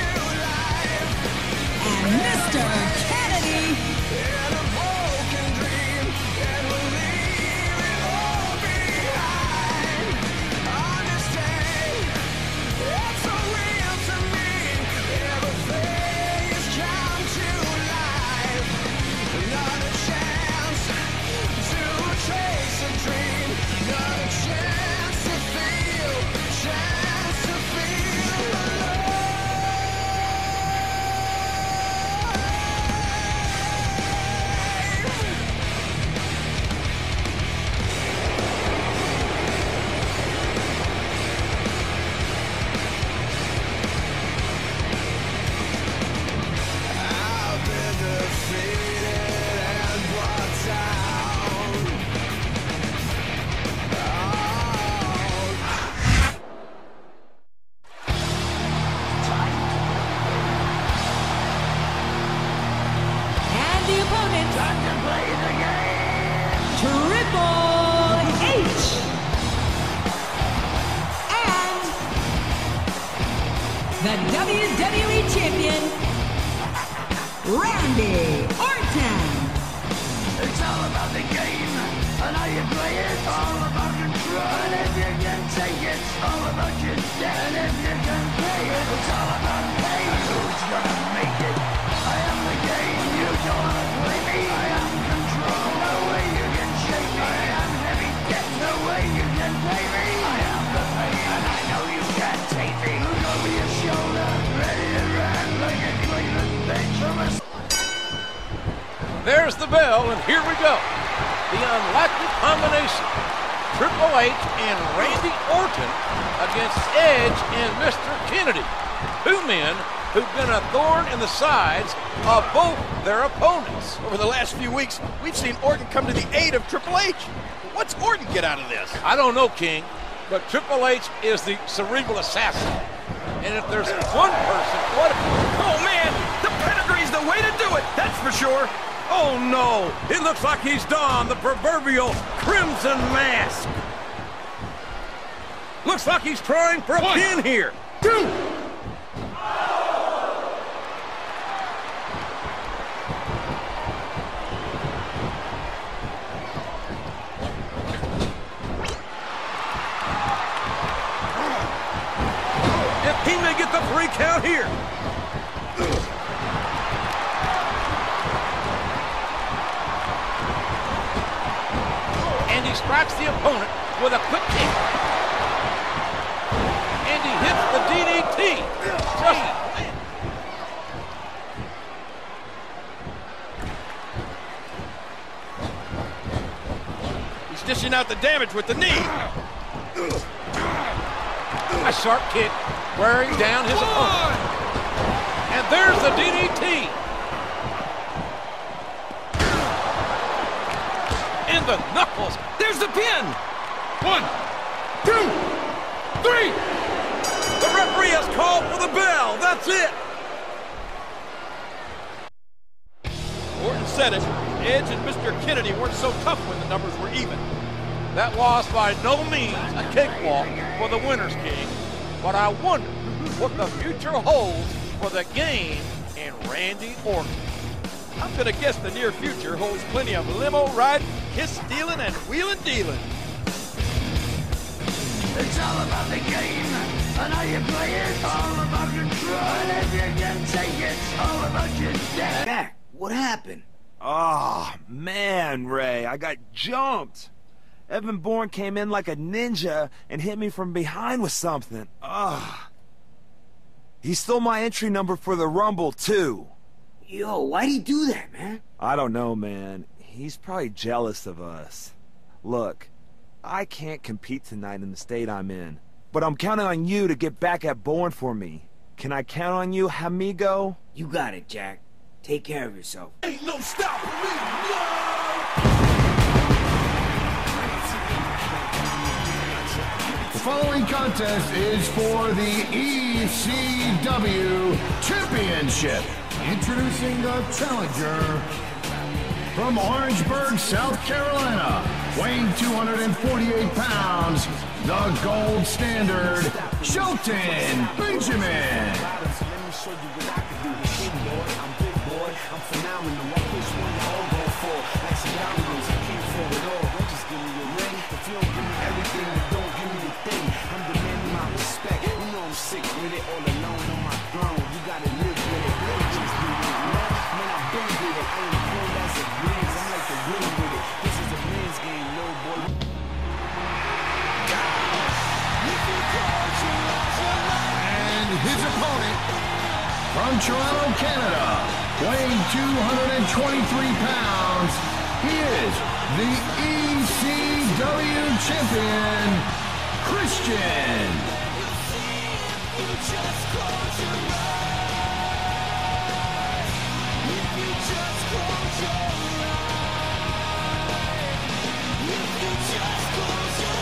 and Mr. Kennedy. The WWE Champion, Randy Orton. It's all about the game, and how you play it. All about control, and if you can take it, it's all about your debt. And if you can play it, it's all about pain. Who's gonna make it? I am the game, you don't wanna play me. I am control, no way you can shake me. I am heavy debt, no way you can pay me. I am the pain, and I know you can't take me. Look over your shoulder, ready to run like a Cleveland bench from a... There's the bell, and here we go. The unlikely combination. Triple H and Randy Orton against Edge and Mr. Kennedy. Two men who've been a thorn in the sides of both their opponents. Over the last few weeks, we've seen Orton come to the aid of Triple H. What's Orton get out of this? I don't know, King, but Triple H is the cerebral assassin. And if there's one person, what? Oh, man, the pedigree's the way to do it, that's for sure. Oh, no, it looks like he's donned the proverbial crimson mask. Looks like he's trying for a pin here. 2. If he may get the 3 count here. Strikes the opponent with a quick kick. And he hits the DDT. He's dishing out the damage with the knee. A sharp kick wearing down his opponent. And there's the DDT. In the knuckles. There's the pin. 1, 2, 3. The referee has called for the bell. That's it. Orton said it. Edge and Mr. Kennedy weren't so tough when the numbers were even. That was by no means a cakewalk for the winners, King. But I wonder what the future holds for the game and Randy Orton. I'm going to guess the near future holds plenty of limo riding, kiss stealing, and wheeling dealing. It's all about the game, and how you play it. All about control, and if you can take it, it's all about your debt. Jack, what happened? Oh, man, Ray, I got jumped. Evan Bourne came in like a ninja and hit me from behind with something. He stole my entry number for the Rumble, too. Yo, why'd he do that, man? I don't know, man. He's probably jealous of us. Look, I can't compete tonight in the state I'm in, but I'm counting on you to get back at Bourne for me. Can I count on you, amigo? You got it, Jack. Take care of yourself. Ain't no stopping me, no! The following contest is for the ECW Championship. Introducing the challenger from Orangeburg, South Carolina, weighing 248 pounds, the gold standard, Shelton Benjamin. Sick with it, all alone on my throne. You gotta live with it. Just do it, man. Man, I've been with it. I ain't cool as it breeze. I'm like the wind with it. This is a man's game, little boy. And his opponent from Toronto, Canada, weighing 223 pounds, he is the ECW champion, Christian. Just close your eyes. If you just close your eyes. If you just close your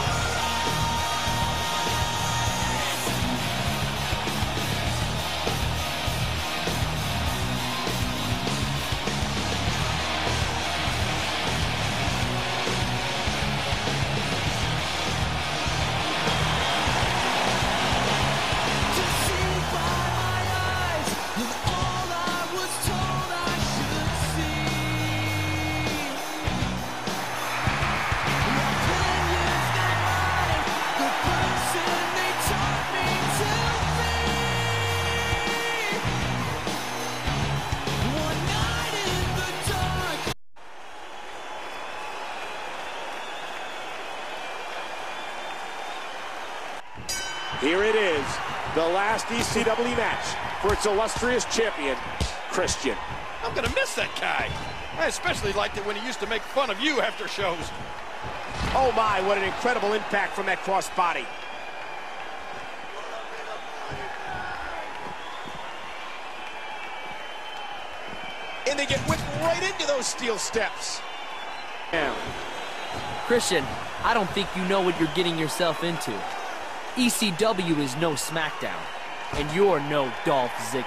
Here it is, the last ECW match for its illustrious champion, Christian. I'm gonna miss that guy. I especially liked it when he used to make fun of you after shows. Oh my, what an incredible impact from that crossbody. And they get whipped right into those steel steps. Now, Christian, I don't think you know what you're getting yourself into. ECW is no SmackDown, and you're no Dolph Ziggler.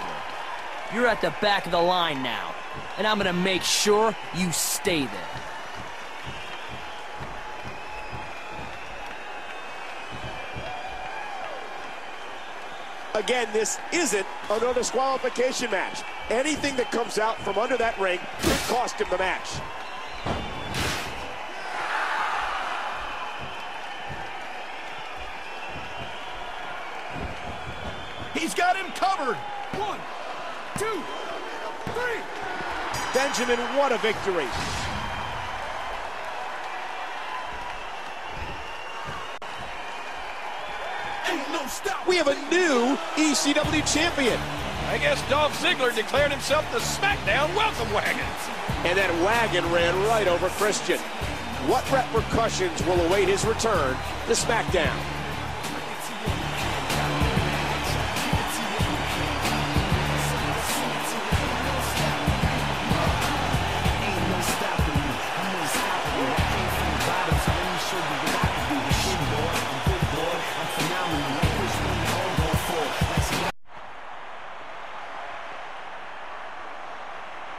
You're at the back of the line now, and I'm gonna make sure you stay there. Again, this isn't a no disqualification match. Anything that comes out from under that ring could cost him the match. He's got him covered. 1, 2, 3. Benjamin, what a victory. ain't no stop. We have a new ECW champion. I guess Dolph Ziggler declared himself the SmackDown welcome wagon. And that wagon ran right over Christian. What repercussions will await his return to SmackDown?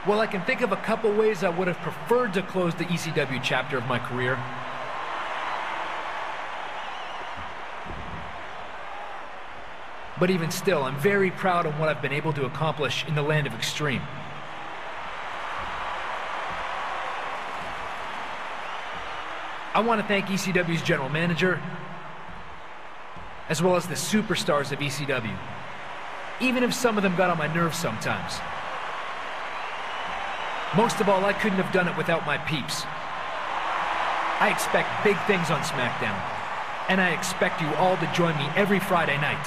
Well, I can think of a couple ways I would have preferred to close the ECW chapter of my career. But even still, I'm very proud of what I've been able to accomplish in the land of extreme. I want to thank ECW's general manager, as well as the superstars of ECW, even if some of them got on my nerves sometimes. Most of all, I couldn't have done it without my peeps. I expect big things on SmackDown, and I expect you all to join me every Friday night.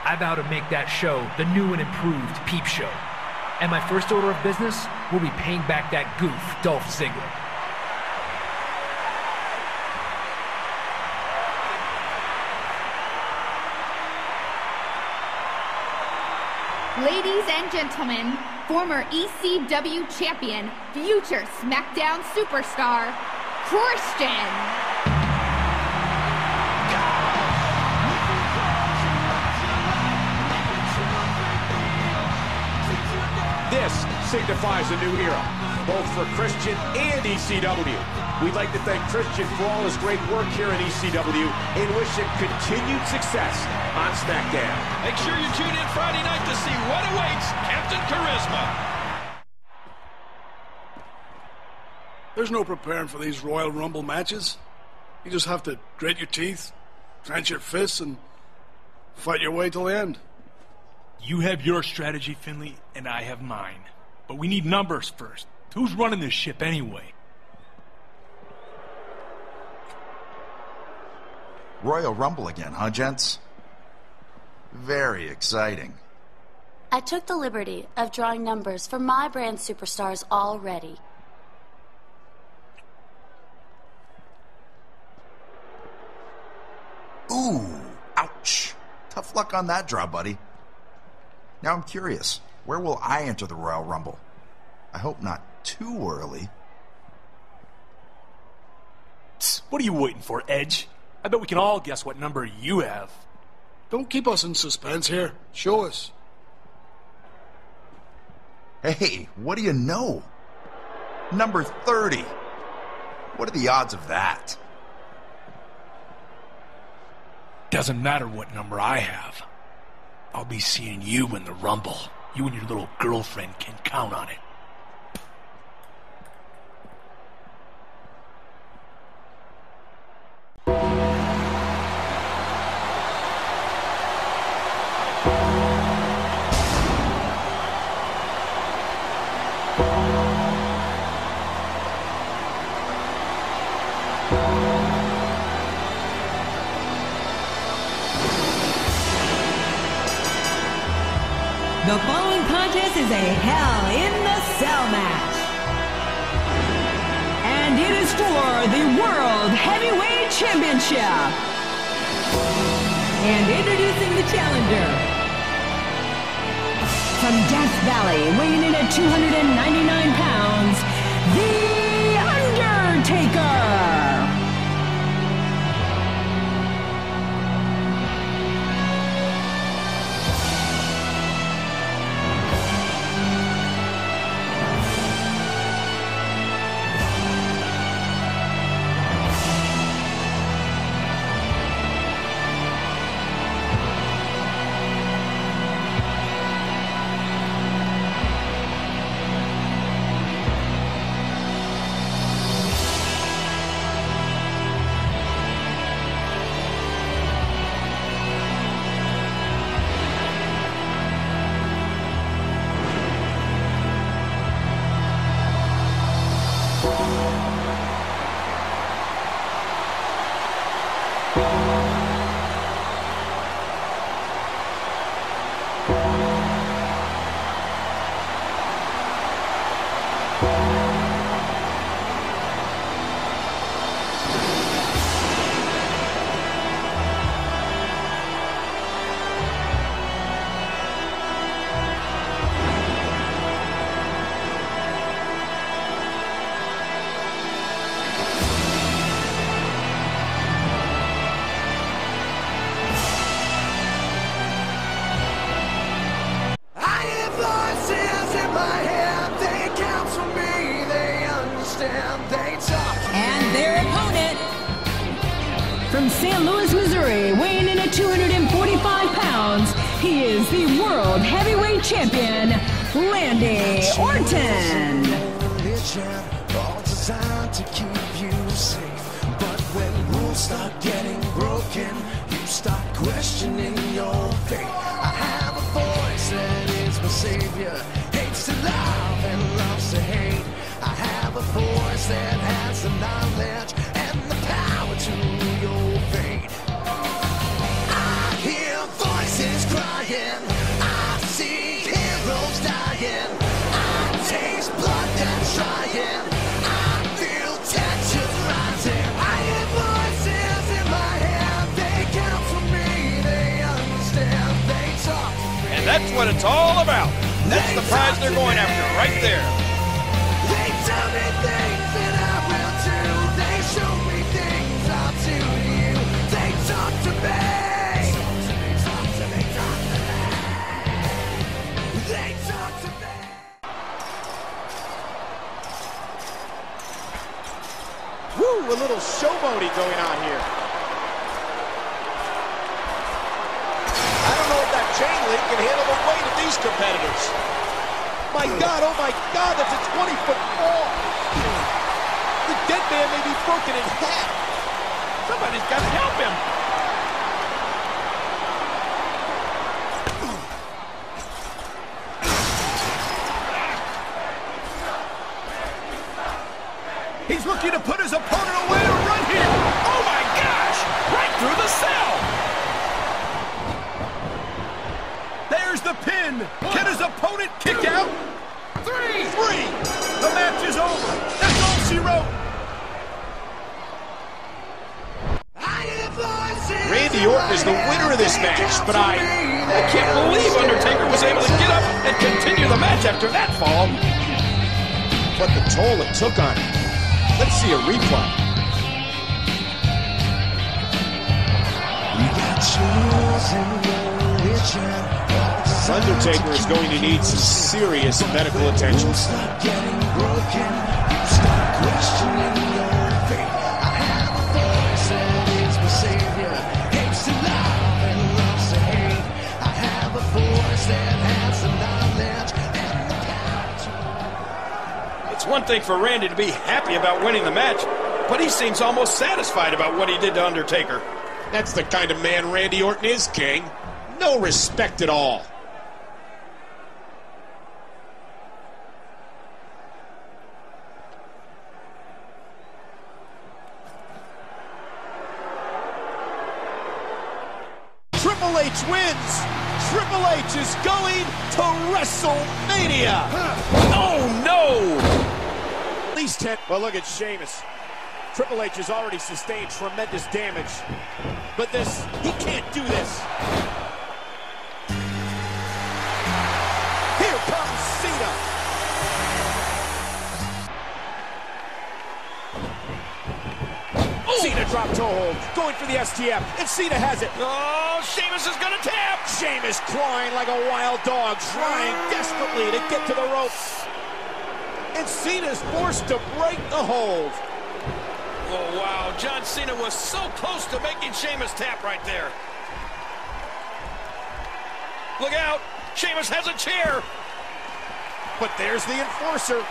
I vow to make that show the new and improved Peep Show. And my first order of business will be paying back that goof, Dolph Ziggler. Ladies and gentlemen, former ECW champion, future SmackDown superstar, Christian. signifies a new era, both for Christian and ECW. We'd like to thank Christian for all his great work here in ECW and wish him continued success on SmackDown. Make sure you tune in Friday night to see what awaits Captain Charisma. There's no preparing for these Royal Rumble matches. You just have to grit your teeth, clench your fists, and fight your way till the end. You have your strategy, Finley, and I have mine. But we need numbers first. Who's running this ship anyway? Royal Rumble again, huh, gents? Very exciting. I took the liberty of drawing numbers for my brand superstars already. Ooh, ouch. Tough luck on that draw, buddy. Now I'm curious, where will I enter the Royal Rumble? I hope not too early. Psst, what are you waiting for, Edge? I bet we can all guess what number you have. Don't keep us in suspense here. Show us. Hey, what do you know? Number 30. What are the odds of that? Doesn't matter what number I have. I'll be seeing you in the Rumble. You and your little girlfriend can count on it. The following contest is a Hell in the Cell match. And it is for the World Heavyweight Championship. And introducing the challenger. From Death Valley, weighing in at 299 pounds, The Undertaker. From St. Louis, Missouri, weighing in at 245 pounds, he is the World Heavyweight Champion, Randy Orton. All designed to keep you safe. But when rules start getting broken, you start questioning your faith. I have a voice that is my savior, hates to love and loves to hate. I have a voice that has the knowledge and the power to your fate. I hear voices crying, I see heroes dying, I taste blood that's trying, I feel tension rising. I hear voices in my head, they count for me, they understand, they talk to me. And that's what it's all about. That's the prize they're going after right there. They tell me things that I will do. They show me things I'll do to you. They talk to me. Talk to me. They talk to me. Woo, a little showboating going on here. I don't know if that chain link can handle the weight of these competitors. My God, oh my God, that's a 20-foot fall. The dead man may be broken in half. Somebody's got to help him. He's looking to put his opponent away right here. Oh my gosh! Right through the cell. There's the pin. Can his opponent kick out? Three. The match is over. That's all she wrote. Randy Orton is the winner of this match, but I can't believe Undertaker was able to get up and continue the match after that fall. What the toll it took on him. Let's see a replay. Undertaker is going to need some serious medical attention. It's one thing for Randy to be happy about winning the match, but he seems almost satisfied about what he did to Undertaker. That's the kind of man Randy Orton is, King. No respect at all. Triple H wins. Triple H is going to WrestleMania. Oh, no! At least 10. Well, look at Sheamus. Triple H has already sustained tremendous damage. But this, he can't do this. Here comes Cena. Oh. Cena drop toe hold, going for the STF, and Cena has it. Oh, Sheamus is going to tap. Sheamus clawing like a wild dog, trying desperately to get to the ropes. And Cena's forced to break the hold. Oh, wow. John Cena was so close to making Sheamus tap right there. Look out. Sheamus has a chair. But there's the enforcer.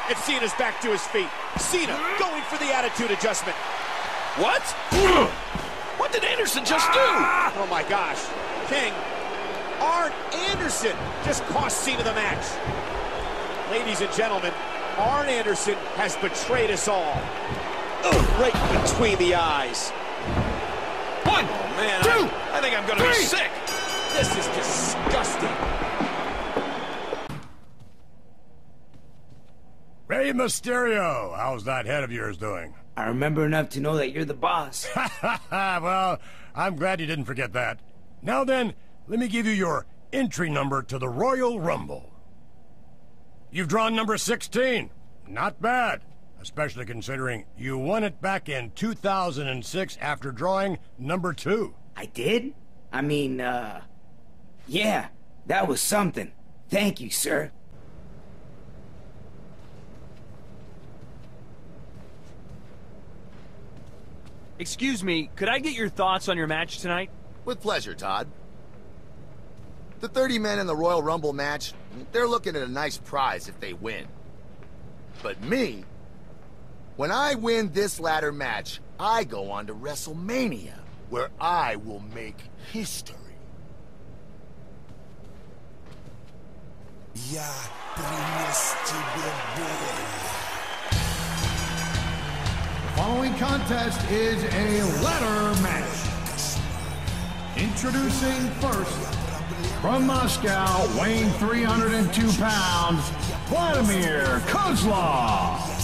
And Cena's back to his feet. Cena going for the attitude adjustment. What? What did Anderson just do? Oh, my gosh. King, Arn Anderson just cost Cena the match. Ladies and gentlemen, Arn Anderson has betrayed us all. Right between the eyes. One. Oh, man. Two. I think I'm going to be sick. This is disgusting. Rey Mysterio, how's that head of yours doing? I remember enough to know that you're the boss. Well, I'm glad you didn't forget that. Now then, let me give you your entry number to the Royal Rumble. You've drawn number 16. Not bad, especially considering you won it back in 2006 after drawing number 2. I did? I mean, yeah, that was something. Thank you, sir. Excuse me, could I get your thoughts on your match tonight? With pleasure, Todd. The 30 men in the Royal Rumble match, they're looking at a nice prize if they win. But me, when I win this ladder match, I go on to WrestleMania, where I will make history. The following contest is a ladder match. Introducing first, from Moscow, weighing 302 pounds, Vladimir Kozlov.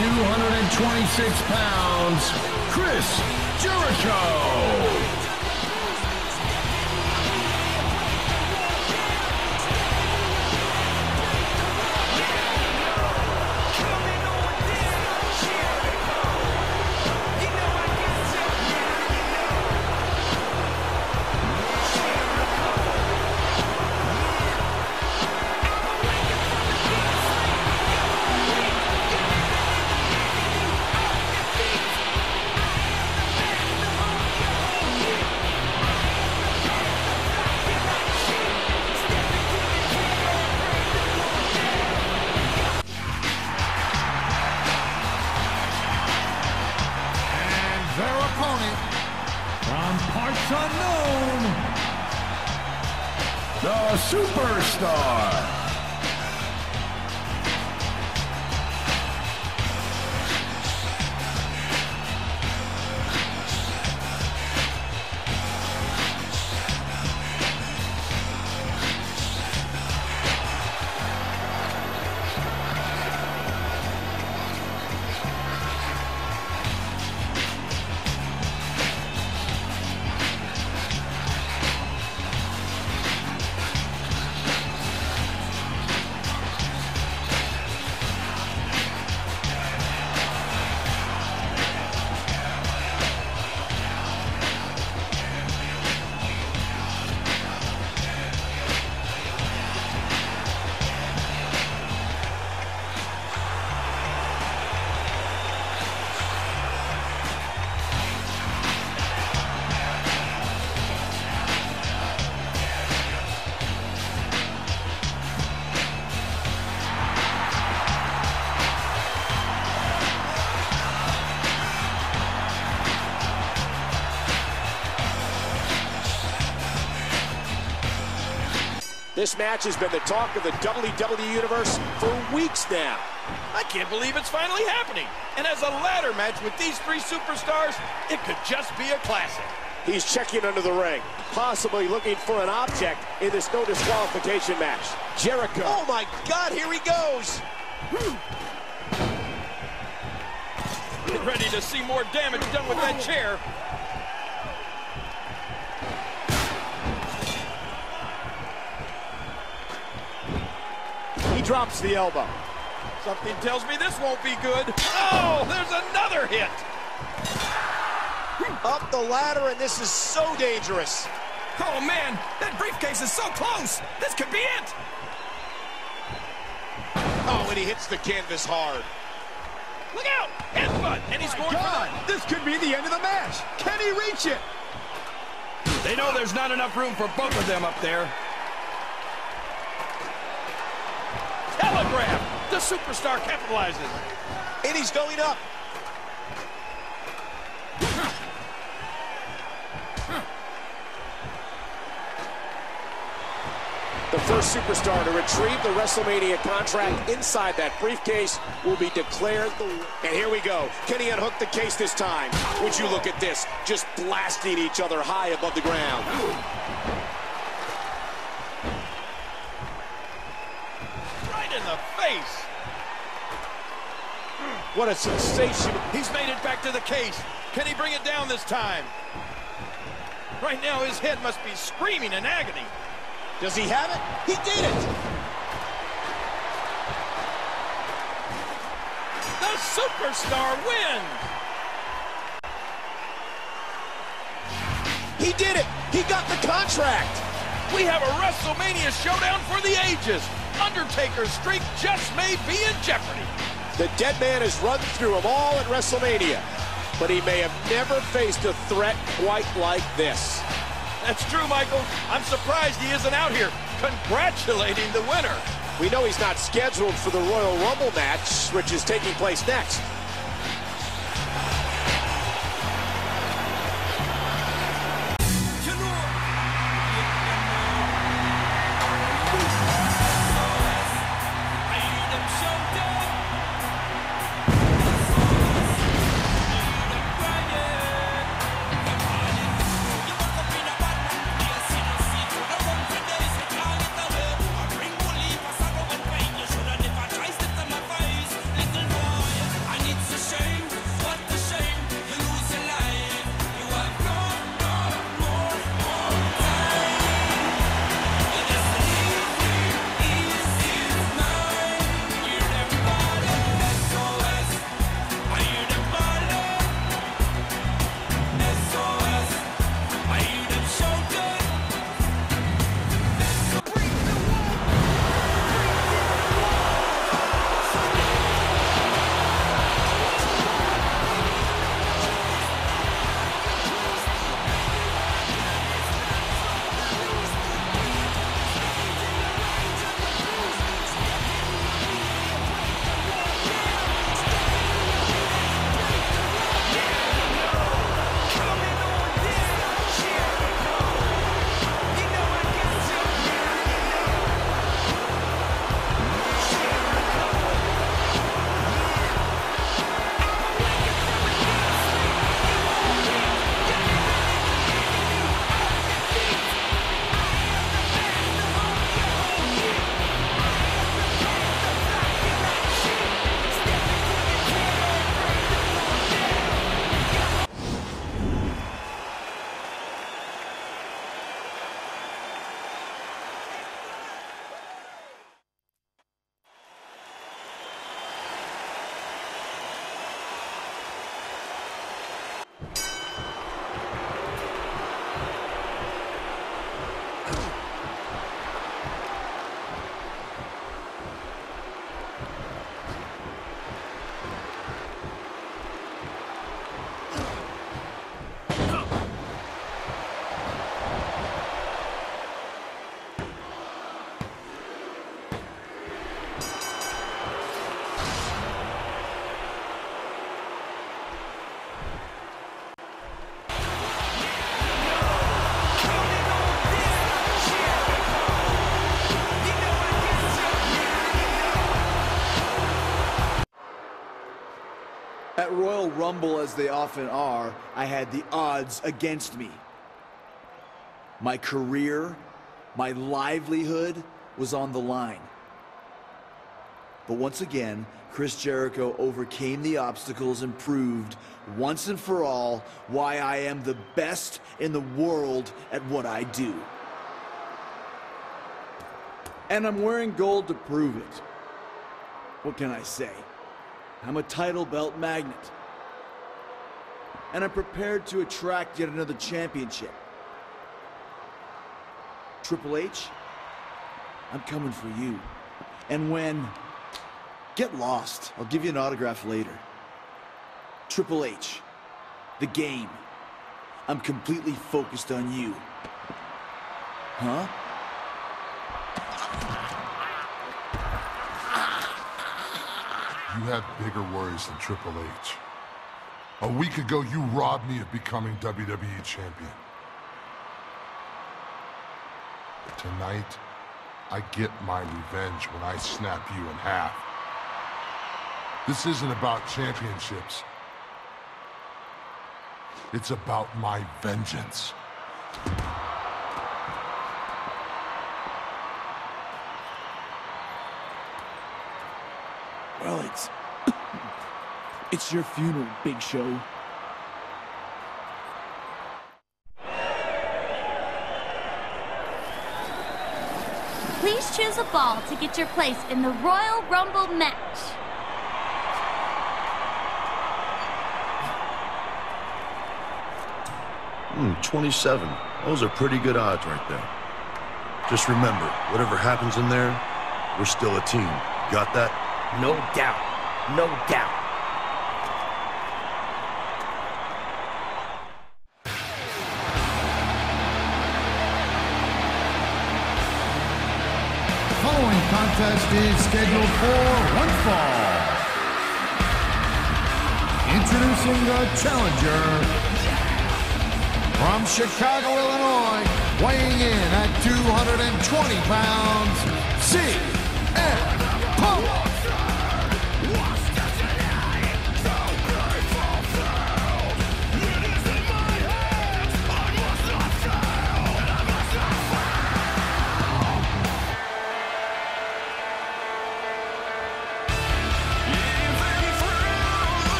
226 pounds, Chris Jericho. Unknown, the Superstar. This match has been the talk of the WWE Universe for weeks now. I can't believe it's finally happening. And as a ladder match with these three superstars, it could just be a classic. He's checking under the ring, possibly looking for an object in this no disqualification match. Jericho. Oh my God, here he goes. Get ready to see more damage done with that chair. He drops the elbow. Something tells me this won't be good. Oh, there's another hit. Up the ladder, and this is so dangerous. Oh, man, that briefcase is so close. This could be it. Oh, and he hits the canvas hard. Look out! Headbutt, and he's going for it. This could be the end of the match. Can he reach it? They know there's not enough room for both of them up there. Telegraph! The superstar capitalizes. And he's going up. The first superstar to retrieve the WrestleMania contract inside that briefcase will be declared the... And here we go. Can he unhook the case this time? Would you look at this? Just blasting each other high above the ground. Right in the face. What a sensation. He's made it back to the case. Can he bring it down this time? Right now, his head must be screaming in agony. Does he have it? He did it! The superstar wins! He did it! He got the contract! We have a WrestleMania showdown for the ages. Undertaker's streak just may be in jeopardy. The dead man has run through them all at WrestleMania, but he may have never faced a threat quite like this. That's true, Michael. I'm surprised he isn't out here congratulating the winner. We know he's not scheduled for the Royal Rumble match, which is taking place next. At Royal Rumble, as they often are, I had the odds against me. My career, my livelihood was on the line. But once again, Chris Jericho overcame the obstacles and proved once and for all why I am the best in the world at what I do. And I'm wearing gold to prove it. What can I say? I'm a title belt magnet. And I'm prepared to attract yet another championship. Triple H, I'm coming for you. And when... Get lost. I'll give you an autograph later. Triple H, the game. I'm completely focused on you. Huh? You have bigger worries than Triple H. A week ago, you robbed me of becoming WWE Champion. Tonight, I get my revenge when I snap you in half. This isn't about championships. It's about my vengeance. Well, it's your funeral, Big Show. Please choose a ball to get your place in the Royal Rumble match. 27. Those are pretty good odds right there. Just remember, whatever happens in there, we're still a team. Got that? No doubt. No doubt. The following contest is scheduled for one fall. Introducing the challenger from Chicago, Illinois, weighing in at 220 pounds, CM Punk.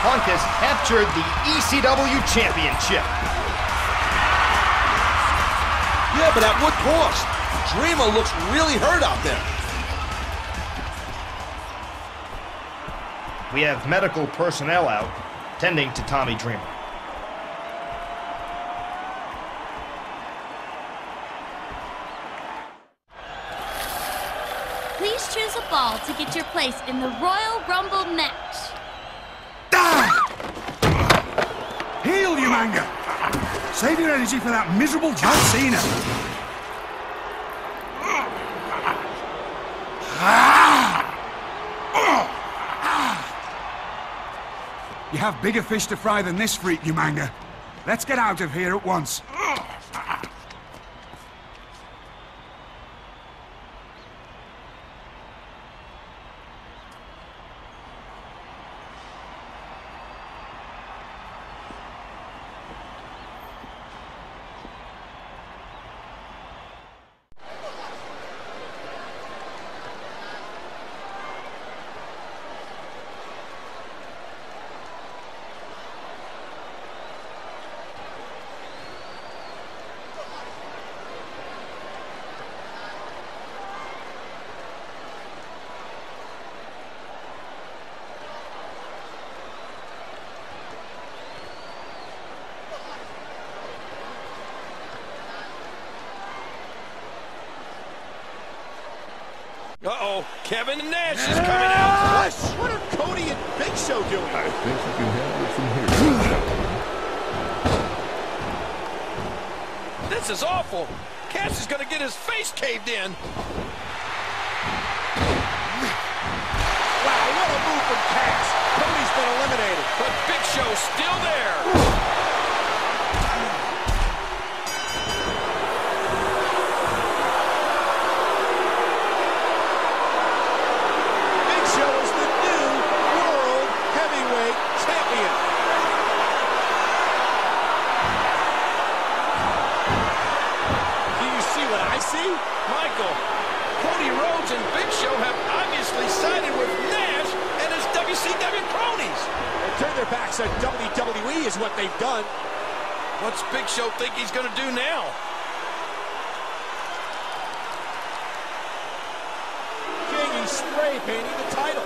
Punk has captured the ECW Championship. Yeah, but at what cost? Dreamer looks really hurt out there. We have medical personnel out, tending to Tommy Dreamer. Please choose a ball to get your place in the Royal Rumble match. Shield, you manga! Save your energy for that miserable John Cena. You have bigger fish to fry than this freak, you manga. Let's get out of here at once. Uh-oh, Kevin Nash is coming out. What are Cody and Big Show doing? I think you can handle it from here. This is awful. Cass is going to get his face caved in. Wow, what a move from Cass. Cody's been eliminated, but Big Show's still there. Michael, Cody Rhodes and Big Show have obviously sided with Nash and his WCW cronies. They turned their backs on WWE is what they've done. What's Big Show think he's going to do now? King, he's spray painting the title.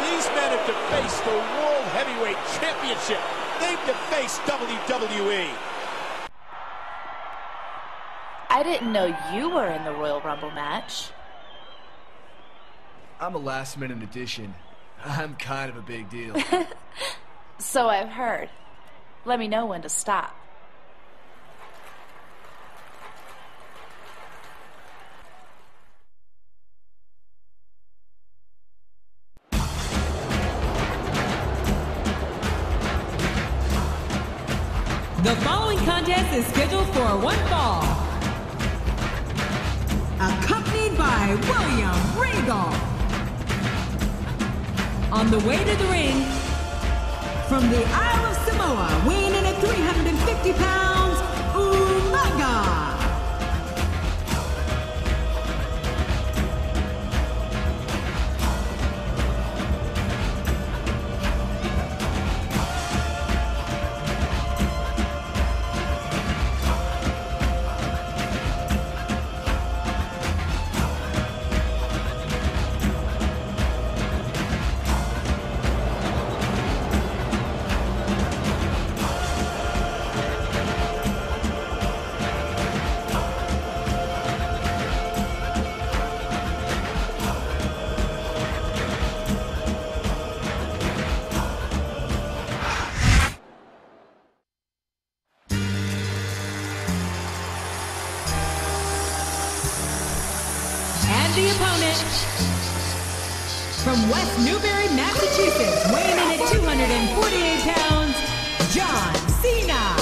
These men have defaced the World Heavyweight Championship. They've defaced WWE. I didn't know you were in the Royal Rumble match. I'm a last-minute addition. I'm kind of a big deal. So I've heard. Let me know when to stop. The following contest is scheduled for one fall. Accompanied by William Regal. On the way to the ring, from the Isle of Samoa, weighing in at 350 pounds, Umaga. The opponent, from West Newbury, Massachusetts, weighing in at 248 pounds, John Cena.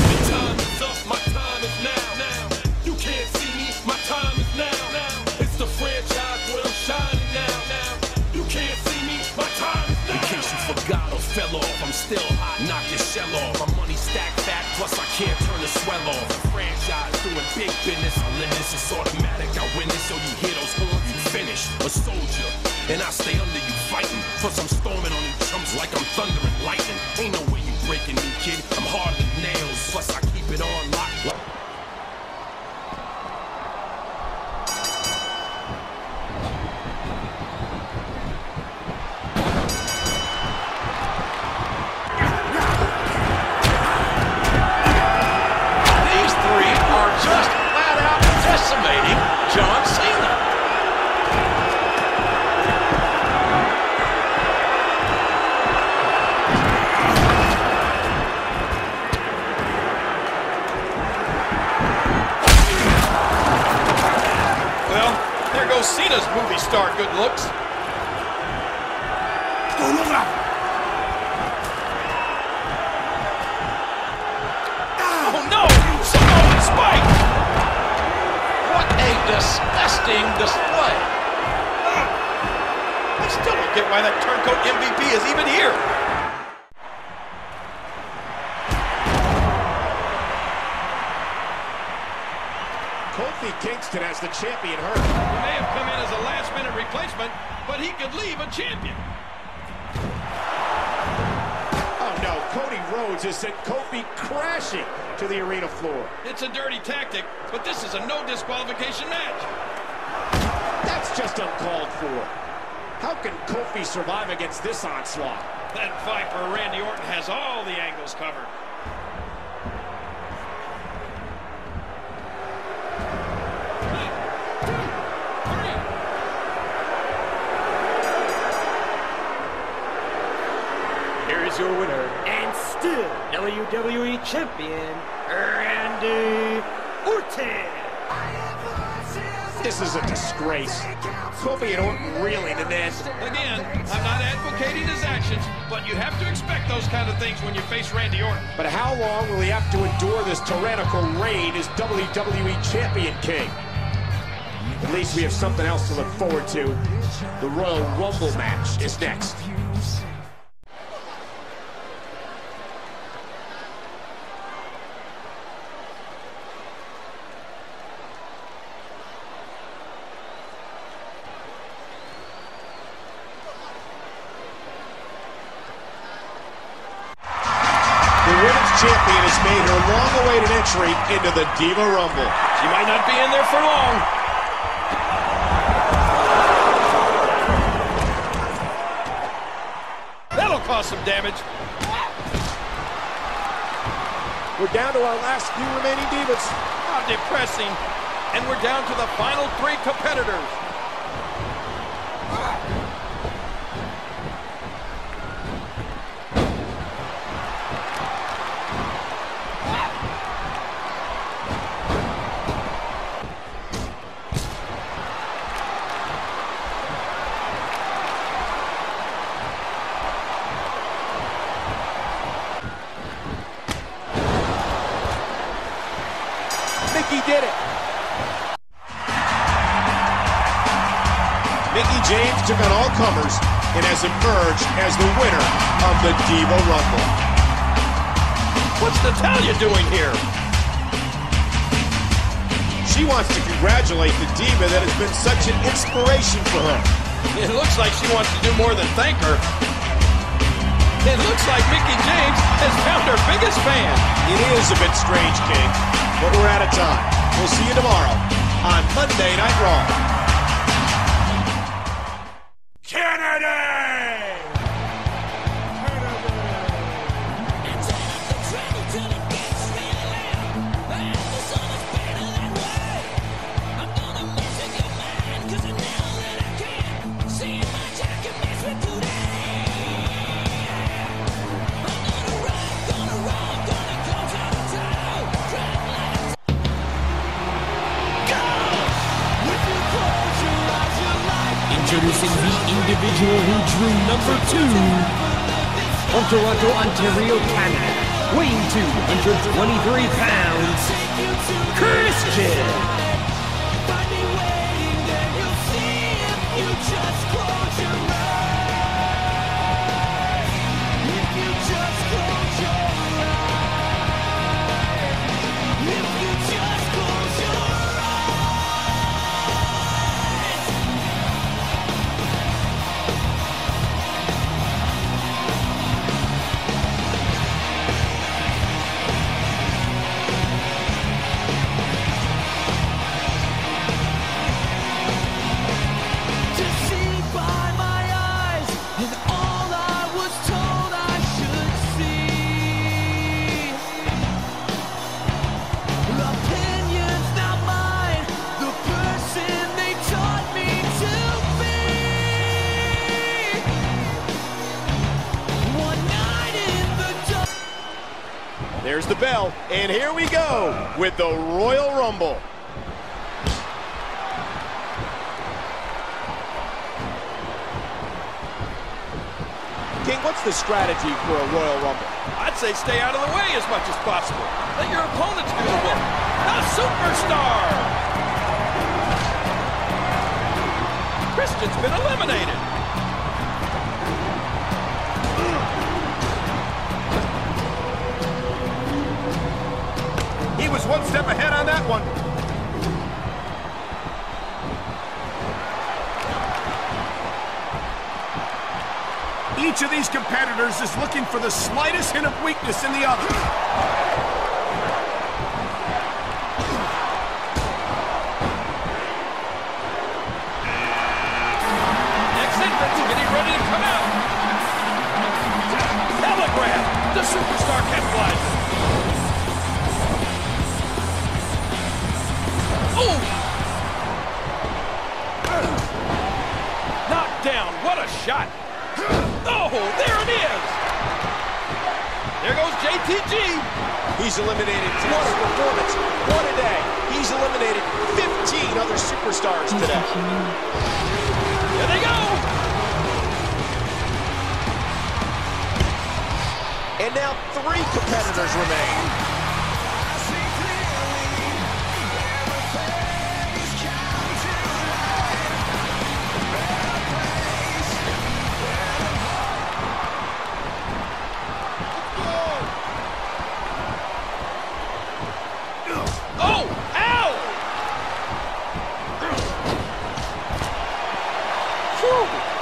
My time is up, my time is now. You can't see me, my time is now. It's the franchise where I'm shining now. You can't see me, my time is now. In case you forgot or fell off, I'm still hot, knock your shell off. My money stacked fat, plus I can't turn the swell off. The franchise doing big business, I live this, it's automatic. I win this, so you hear those horns, you finished. A soldier, and I stay under you fighting. Plus I'm storming on you chumps like I'm thunder and lightning. Ain't no way you breaking me, kid. I'm harder than nails, plus I keep it on lock. There goes Cena's movie star good looks. Oh no! Samoan spike! What a disgusting display. I still don't get why that turncoat MVP is even here. Kofi Kingston as the champion hurt. He may have come in as a last-minute replacement, but he could leave a champion. Oh no, Cody Rhodes has sent Kofi crashing to the arena floor. It's a dirty tactic, but this is a no disqualification match. That's just uncalled for. How can Kofi survive against this onslaught? That Viper Randy Orton has all the angles covered. Here's your winner, and still WWE Champion, Randy Orton. This is a disgrace. Kofi and Orton reeling, and then... Again, I'm not advocating his actions, but you have to expect those kind of things when you face Randy Orton. But how long will he have to endure this tyrannical reign as WWE Champion King? At least we have something else to look forward to. The Royal Rumble match is next. Champion has made her long-awaited entry into the Diva Rumble. She might not be in there for long. That'll cause some damage. We're down to our last few remaining Divas. How depressing. And we're down to the final 3 competitors. He did it. Mickie James took on all comers and has emerged as the winner of the Diva Rumble. What's Natalya doing here? She wants to congratulate the Diva that has been such an inspiration for her. It looks like she wants to do more than thank her. It looks like Mickie James has found her biggest fan. It is a bit strange, King. But we're out of time. We'll see you tomorrow on Monday Night Raw. Introducing the individual who drew number 2 from Toronto, Ontario, Canada, weighing 223 pounds, Christian. There's the bell, and here we go with the Royal Rumble. King, what's the strategy for a Royal Rumble? I'd say stay out of the way as much as possible. Let your opponents do the work. The Superstar! Christian's been eliminated. He was one step ahead on that one. Each of these competitors is looking for the slightest hint of weakness in the other. Next entrance getting ready to come out. Telegraph. The Superstar capitalizes. Oh! Knocked down. What a shot. Oh, there it is! There goes JTG. He's eliminated. What a performance. What a day. He's eliminated 15 other superstars today. Here they go! And now 3 competitors remain.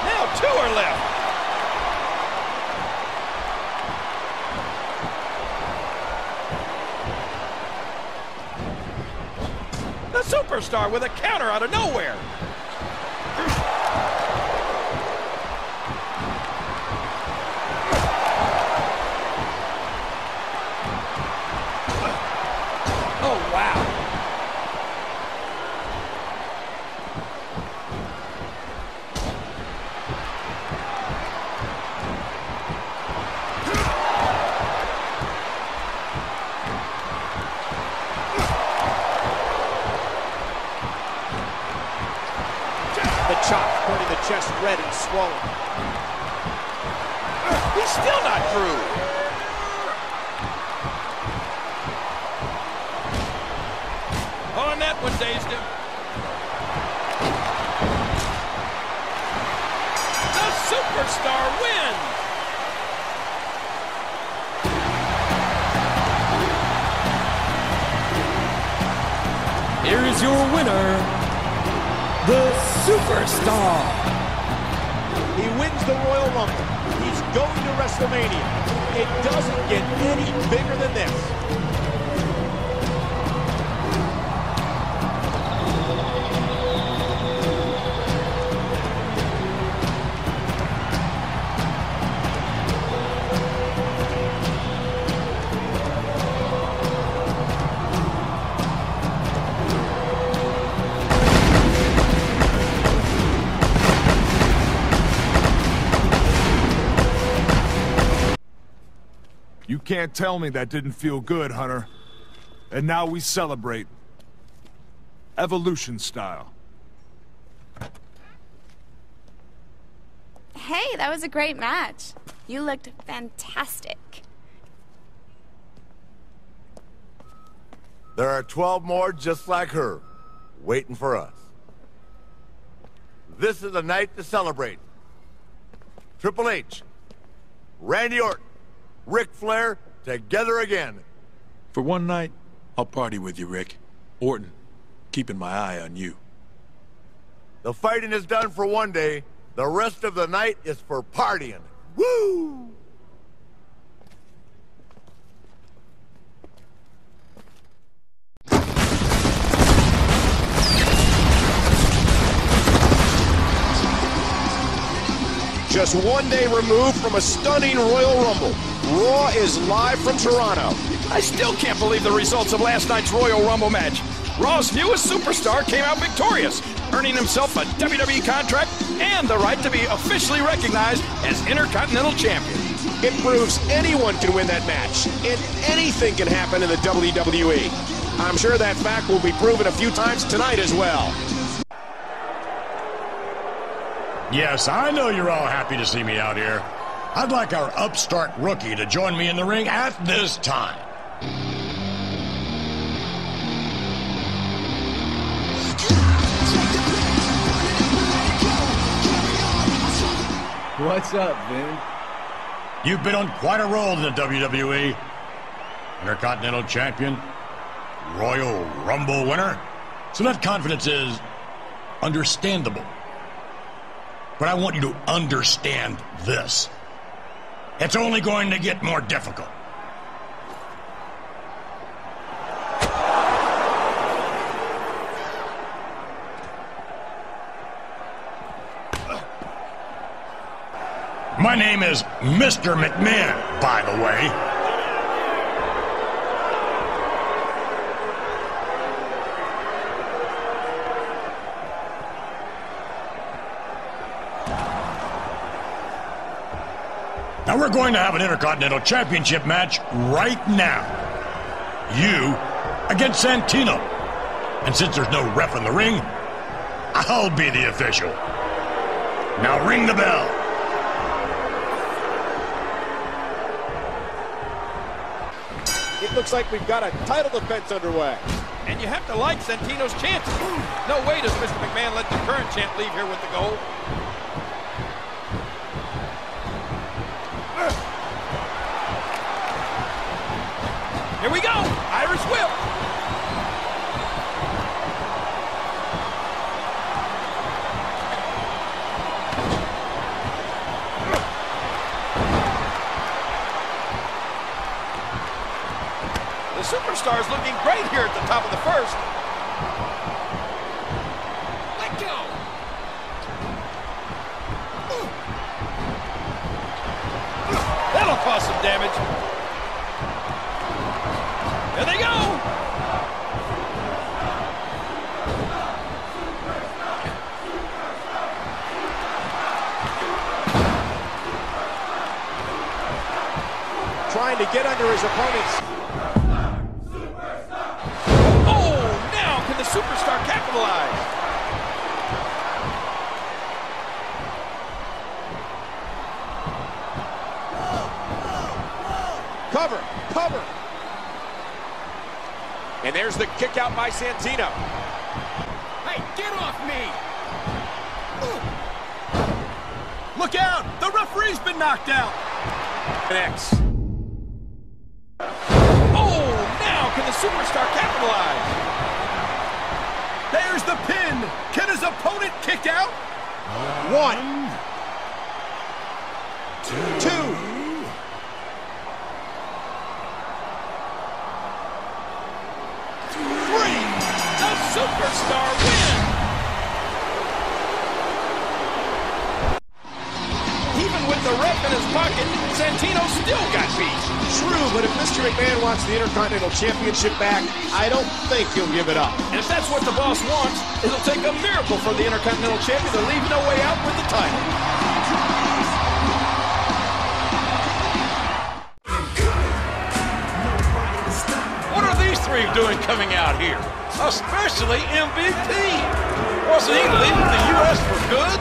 Now 2 are left. The Superstar with a counter out of nowhere. Oh, wow. The chop, turning the chest red and swollen. He's still not through. Oh, and that one dazed him. The Superstar wins. Here is your winner, the Superstar. He wins the Royal Rumble. He's going to WrestleMania. It doesn't get any bigger than this. You can't tell me that didn't feel good, Hunter. And now we celebrate. Evolution style. Hey, that was a great match. You looked fantastic. There are 12 more just like her, waiting for us. This is a night to celebrate. Triple H, Randy Orton, Ric Flair, together again. For one night, I'll party with you, Rick. Orton, keeping my eye on you. The fighting is done for one day. The rest of the night is for partying. Woo! Just one day removed from a stunning Royal Rumble, Raw is live from Toronto. I still can't believe the results of last night's Royal Rumble match. Raw's newest superstar came out victorious, earning himself a WWE contract and the right to be officially recognized as Intercontinental Champion. It proves anyone can win that match, and anything can happen in the WWE. I'm sure that fact will be proven a few times tonight as well. Yes, I know you're all happy to see me out here. I'd like our upstart rookie to join me in the ring at this time. What's up, Vin? You've been on quite a roll in the WWE. Intercontinental Champion, Royal Rumble winner. So that confidence is understandable. But I want you to understand this. It's only going to get more difficult. My name is Mr. McMahon, by the way. Now we're going to have an Intercontinental Championship match right now. You against Santino. And since there's no ref in the ring, I'll be the official. Now ring the bell. It looks like we've got a title defense underway. And you have to like Santino's chances. No way does Mr. McMahon let the current champ leave here with the gold. Here we go! Irish whip! The superstar's looking great here at the top of the first. Let go! That'll cause some damage. There they go! Trying to get under his opponents. Oh, now can the superstar capitalize? Cover, cover. And there's the kick out by Santino. Hey, get off me! Look out! The referee's been knocked out! Next. Oh, now can the superstar capitalize? There's the pin! Can his opponent kick out? 1, 2. Superstar win! Even with the ref in his pocket, Santino still got beat. True, but if Mr. McMahon wants the Intercontinental Championship back, I don't think he'll give it up. And if that's what the boss wants, it'll take a miracle for the Intercontinental Champion to leave no way out with the title. What are these three doing coming out here? Especially MVP. Wasn't he leaving the U.S. for good?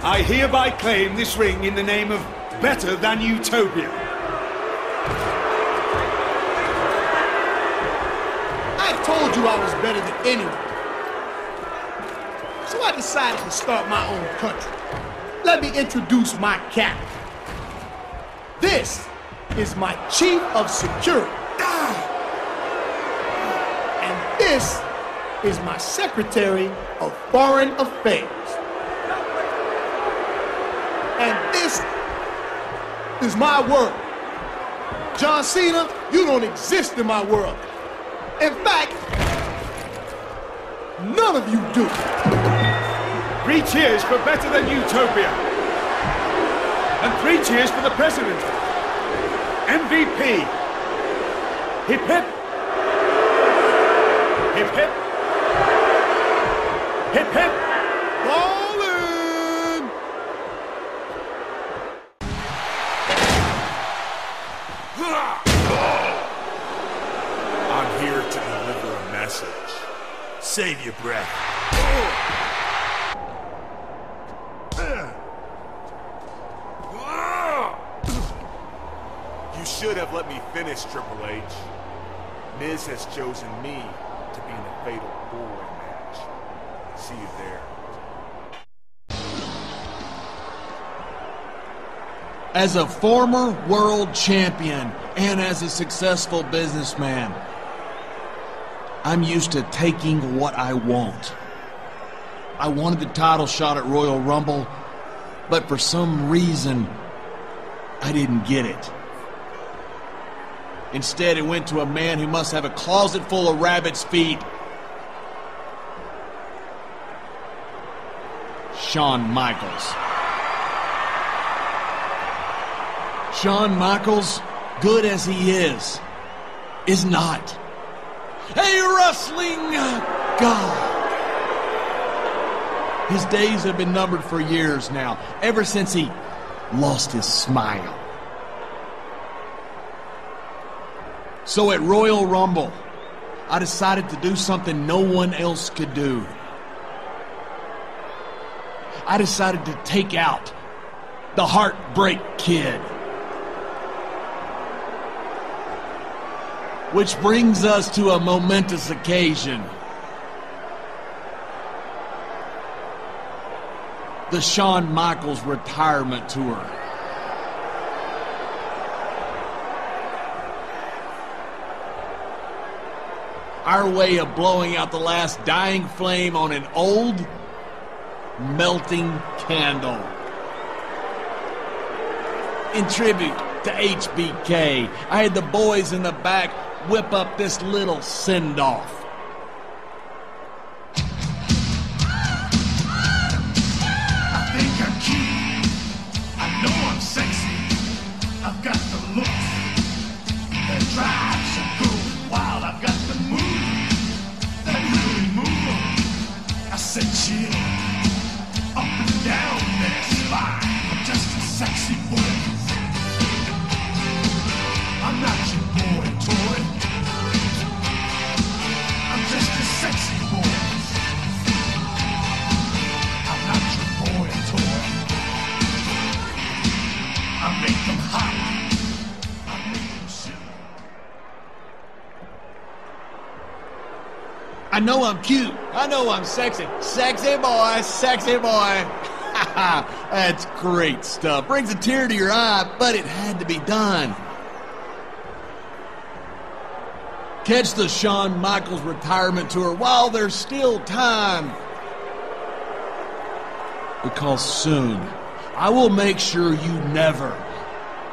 I hereby claim this ring in the name of Better Than Utopia. I told you I was better than anyone. So I decided to start my own country. Let me introduce my captain. This is my chief of security. And this is my secretary of foreign affairs. And this is my world. John Cena, you don't exist in my world. In fact, none of you do. 3 cheers for Better Than Utopia. And 3 cheers for the president. MVP. Hip hip. Hip hip. Hip hip. Ballin'! I'm here to deliver a message. Save your breath. You should have let me finish, Triple H. Miz has chosen me to be in the Fatal 4-Way match. See you there. As a former world champion and as a successful businessman, I'm used to taking what I want. I wanted the title shot at Royal Rumble, but for some reason, I didn't get it. Instead, it went to a man who must have a closet full of rabbit's feet. Shawn Michaels. Shawn Michaels, good as he is not a wrestling god. His days have been numbered for years now, ever since he lost his smile. So at Royal Rumble, I decided to do something no one else could do. I decided to take out the Heartbreak Kid. Which brings us to a momentous occasion. The Shawn Michaels retirement tour. Our way of blowing out the last dying flame on an old, melting candle. In tribute to HBK, I had the boys in the back whip up this little send-off. I think I'm cute. I know I'm sexy. I've got the looks that drives a girl wild. I've got the moves that really move 'em. I said chill up and down their spine. I'm just a sexy boy. I'm not your boy toy. I'm just a sexy boy. I'm not your boy toy. I make them hot. I make them shiver. I know I'm cute. I know I'm sexy. Sexy boy, sexy boy. That's great stuff. Brings a tear to your eye, but it had to be done. Catch the Shawn Michaels retirement tour while there's still time. Because soon, I will make sure you never,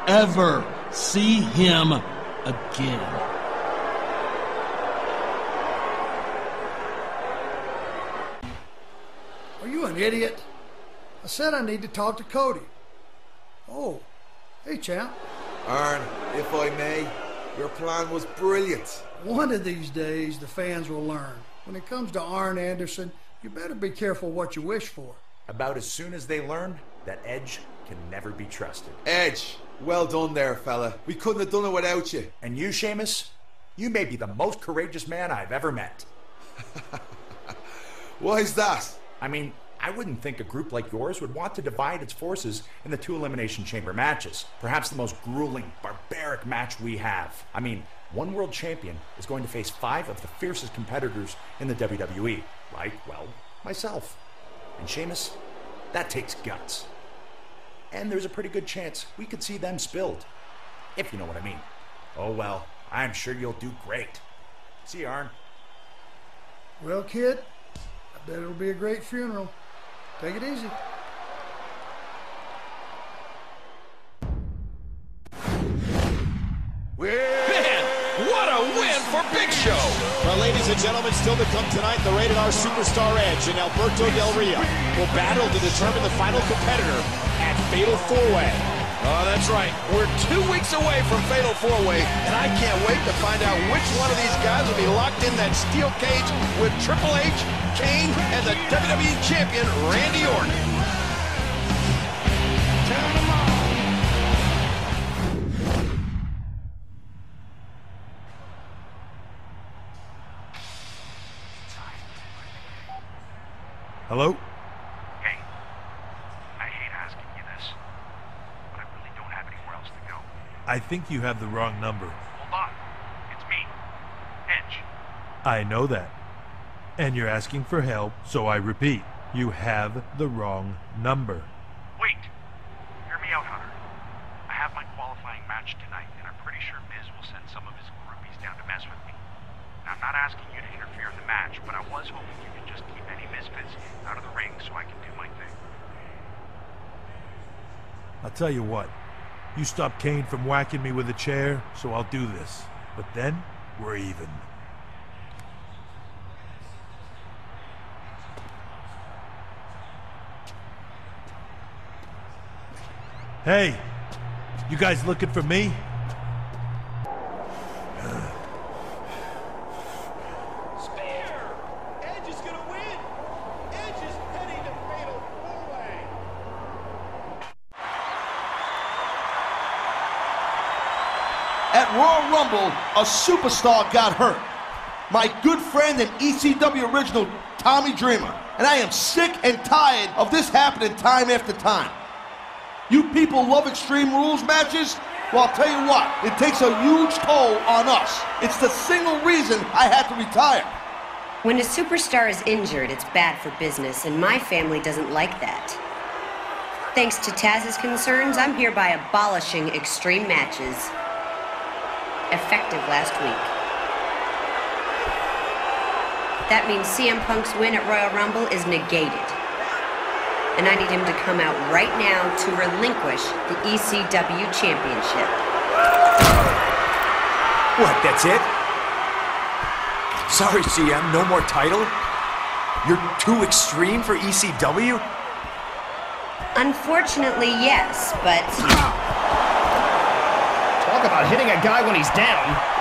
ever see him again. Are you an idiot? I said I need to talk to Cody. Oh, hey, champ. Arn, if I may, your plan was brilliant. One of these days, the fans will learn. When it comes to Arn Anderson, you better be careful what you wish for. About as soon as they learn that Edge can never be trusted. Edge, well done there, fella. We couldn't have done it without you. And you, Sheamus, you may be the most courageous man I've ever met. Why is that? I mean, I wouldn't think a group like yours would want to divide its forces in the 2 Elimination Chamber matches. Perhaps the most grueling, barbaric match we have. I mean, one world champion is going to face 5 of the fiercest competitors in the WWE. Like, well, myself. And Sheamus, that takes guts. And there's a pretty good chance we could see them spilled. If you know what I mean. Oh well, I'm sure you'll do great. See you, Arn. Well, kid, I bet it'll be a great funeral. Take it easy. Man, what a win for Big Show! Well, ladies and gentlemen, still to come tonight, the Rated R Superstar Edge and Alberto Del Rio will battle to determine the final competitor at Fatal 4-Way. Oh, that's right. We're 2 weeks away from Fatal 4-Way, and I can't wait to find out which one of these guys will be locked in that steel cage with Triple H, Kane, and the WWE Champion, Randy Orton. Turn them on. Hello? Hey, I hate asking you this, but I really don't have anywhere else to go. I think you have the wrong number. Hold on. It's me. Edge. I know that. And you're asking for help, so I repeat, you have the wrong number. Wait. Hear me out, Hunter. I have my qualifying match tonight, and I'm pretty sure Miz will send some of his groupies down to mess with me. Now, I'm not asking you to interfere in the match, but I was hoping you could just keep any misfits out of the ring so I can do my thing. I'll tell you what. You stop Kane from whacking me with a chair, so I'll do this. But then, we're even. Hey, you guys looking for me? Spear! Edge is gonna win! Edge is heading to fatal four-way! At Royal Rumble, a superstar got hurt. My good friend and ECW original, Tommy Dreamer. And I am sick and tired of this happening time after time. You people love Extreme Rules matches? Well, I'll tell you what, it takes a huge toll on us. It's the single reason I had to retire. When a superstar is injured, it's bad for business, and my family doesn't like that. Thanks to Taz's concerns, I'm hereby abolishing Extreme matches. Effective last week. That means CM Punk's win at Royal Rumble is negated. And I need him to come out right now to relinquish the ECW Championship. What, that's it? Sorry, CM, no more title? You're too extreme for ECW? Unfortunately, yes, but... Talk about hitting a guy when he's down.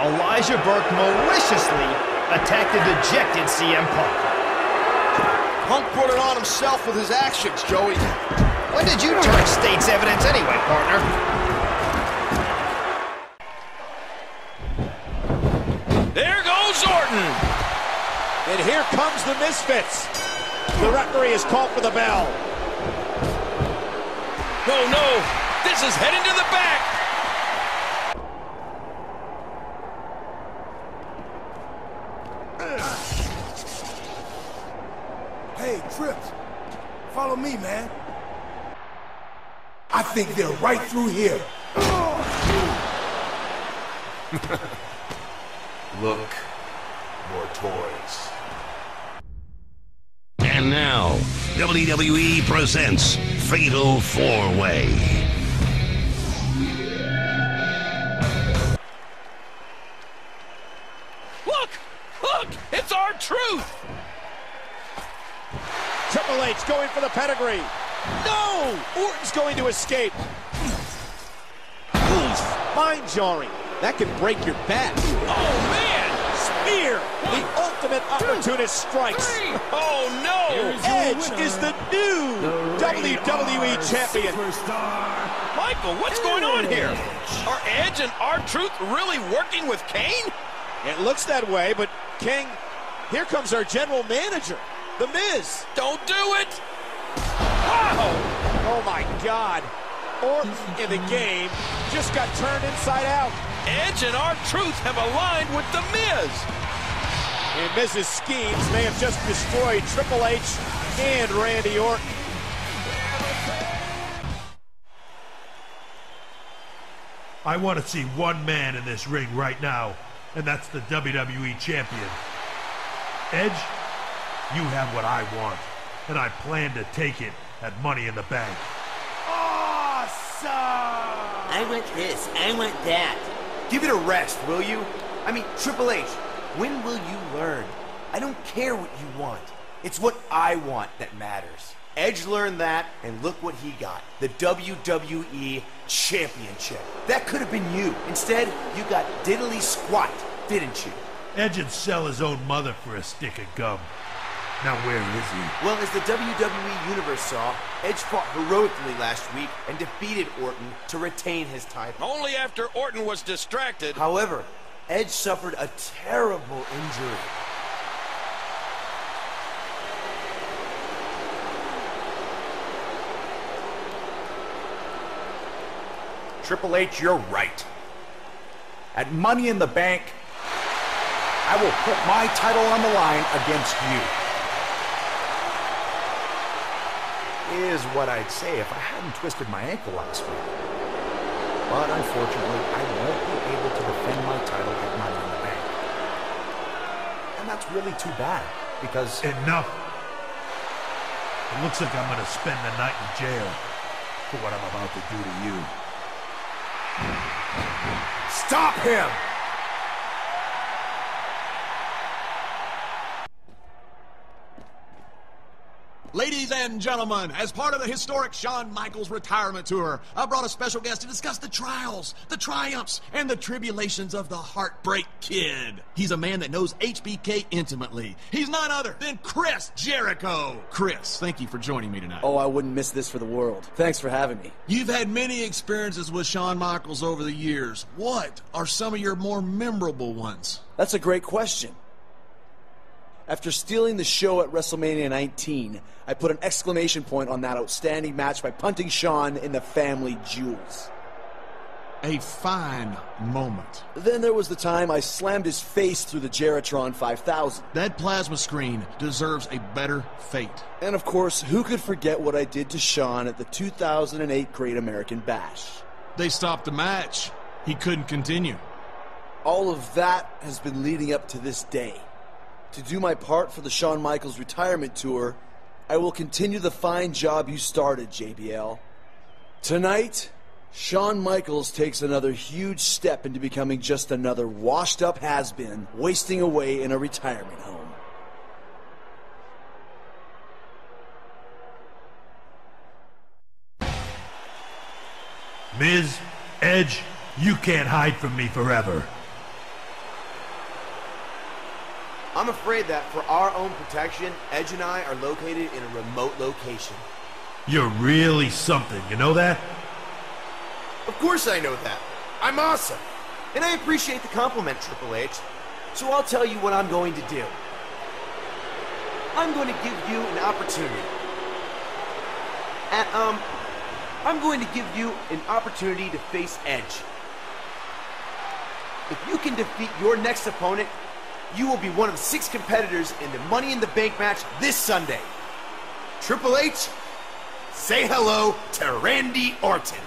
Elijah Burke maliciously attacked the dejected CM Punk. Punk brought it on himself with his actions, Joey. When did you turn state's evidence anyway, partner? There goes Orton! And here comes the Misfits. The referee has called for the bell. Oh no, this is heading to the back. Hey, Trips, follow me, man. I think they're right through here. Look, more toys. And now, WWE presents Fatal 4-Way. Look! Look! It's our truth! Triple H going for the pedigree. No! Orton's going to escape. Oof, mind-jarring. That can break your back. Oh, man! Spear! The ultimate opportunist strikes. Oh, no! Edge is the new WWE Champion. Michael, what's going on here? Are Edge and R-Truth really working with Kane? It looks that way, but King, here comes our general manager, The Miz. Don't do it! Wow! Oh, my God. Orton in the game just got turned inside out. Edge and R-Truth have aligned with The Miz. And Miz's schemes may have just destroyed Triple H and Randy Orton. I want to see one man in this ring right now, and that's the WWE Champion. Edge, you have what I want, and I plan to take it at Money in the Bank. Awesome! I want this, I want that. Give it a rest, will you? I mean, Triple H, when will you learn? I don't care what you want. It's what I want that matters. Edge learned that, and look what he got. The WWE Championship. That could have been you. Instead, you got diddly squat, didn't you? Edge'd sell his own mother for a stick of gum. Now where is he? Well, as the WWE Universe saw, Edge fought heroically last week and defeated Orton to retain his title. Only after Orton was distracted. However, Edge suffered a terrible injury. Triple H, you're right. At Money in the Bank, I will put my title on the line against you. Is what I'd say if I hadn't twisted my ankle last week. But unfortunately, I won't be able to defend my title at Money in the Bank. And that's really too bad, because... Enough! It looks like I'm gonna spend the night in jail for what I'm about to do to you. Stop him! Ladies and gentlemen, as part of the historic Shawn Michaels retirement tour, I brought a special guest to discuss the trials, the triumphs, and the tribulations of the Heartbreak Kid. He's a man that knows HBK intimately. He's none other than Chris Jericho. Chris, thank you for joining me tonight. Oh, I wouldn't miss this for the world. Thanks for having me. You've had many experiences with Shawn Michaels over the years. What are some of your more memorable ones? That's a great question. After stealing the show at WrestleMania 19, I put an exclamation point on that outstanding match by punting Shawn in the family jewels. A fine moment. Then there was the time I slammed his face through the Geritron 5000. That plasma screen deserves a better fate. And of course, who could forget what I did to Shawn at the 2008 Great American Bash? They stopped the match. He couldn't continue. All of that has been leading up to this day. To do my part for the Shawn Michaels retirement tour, I will continue the fine job you started, JBL. Tonight, Shawn Michaels takes another huge step into becoming just another washed-up has-been, wasting away in a retirement home. Miz, Edge, you can't hide from me forever. I'm afraid that for our own protection, Edge and I are located in a remote location. You're really something, you know that? Of course I know that. I'm awesome. And I appreciate the compliment, Triple H. So I'll tell you what I'm going to do. I'm going to give you an opportunity. I'm going to give you an opportunity to face Edge. If you can defeat your next opponent, you will be one of 6 competitors in the Money in the Bank match this Sunday. Triple H, say hello to Randy Orton.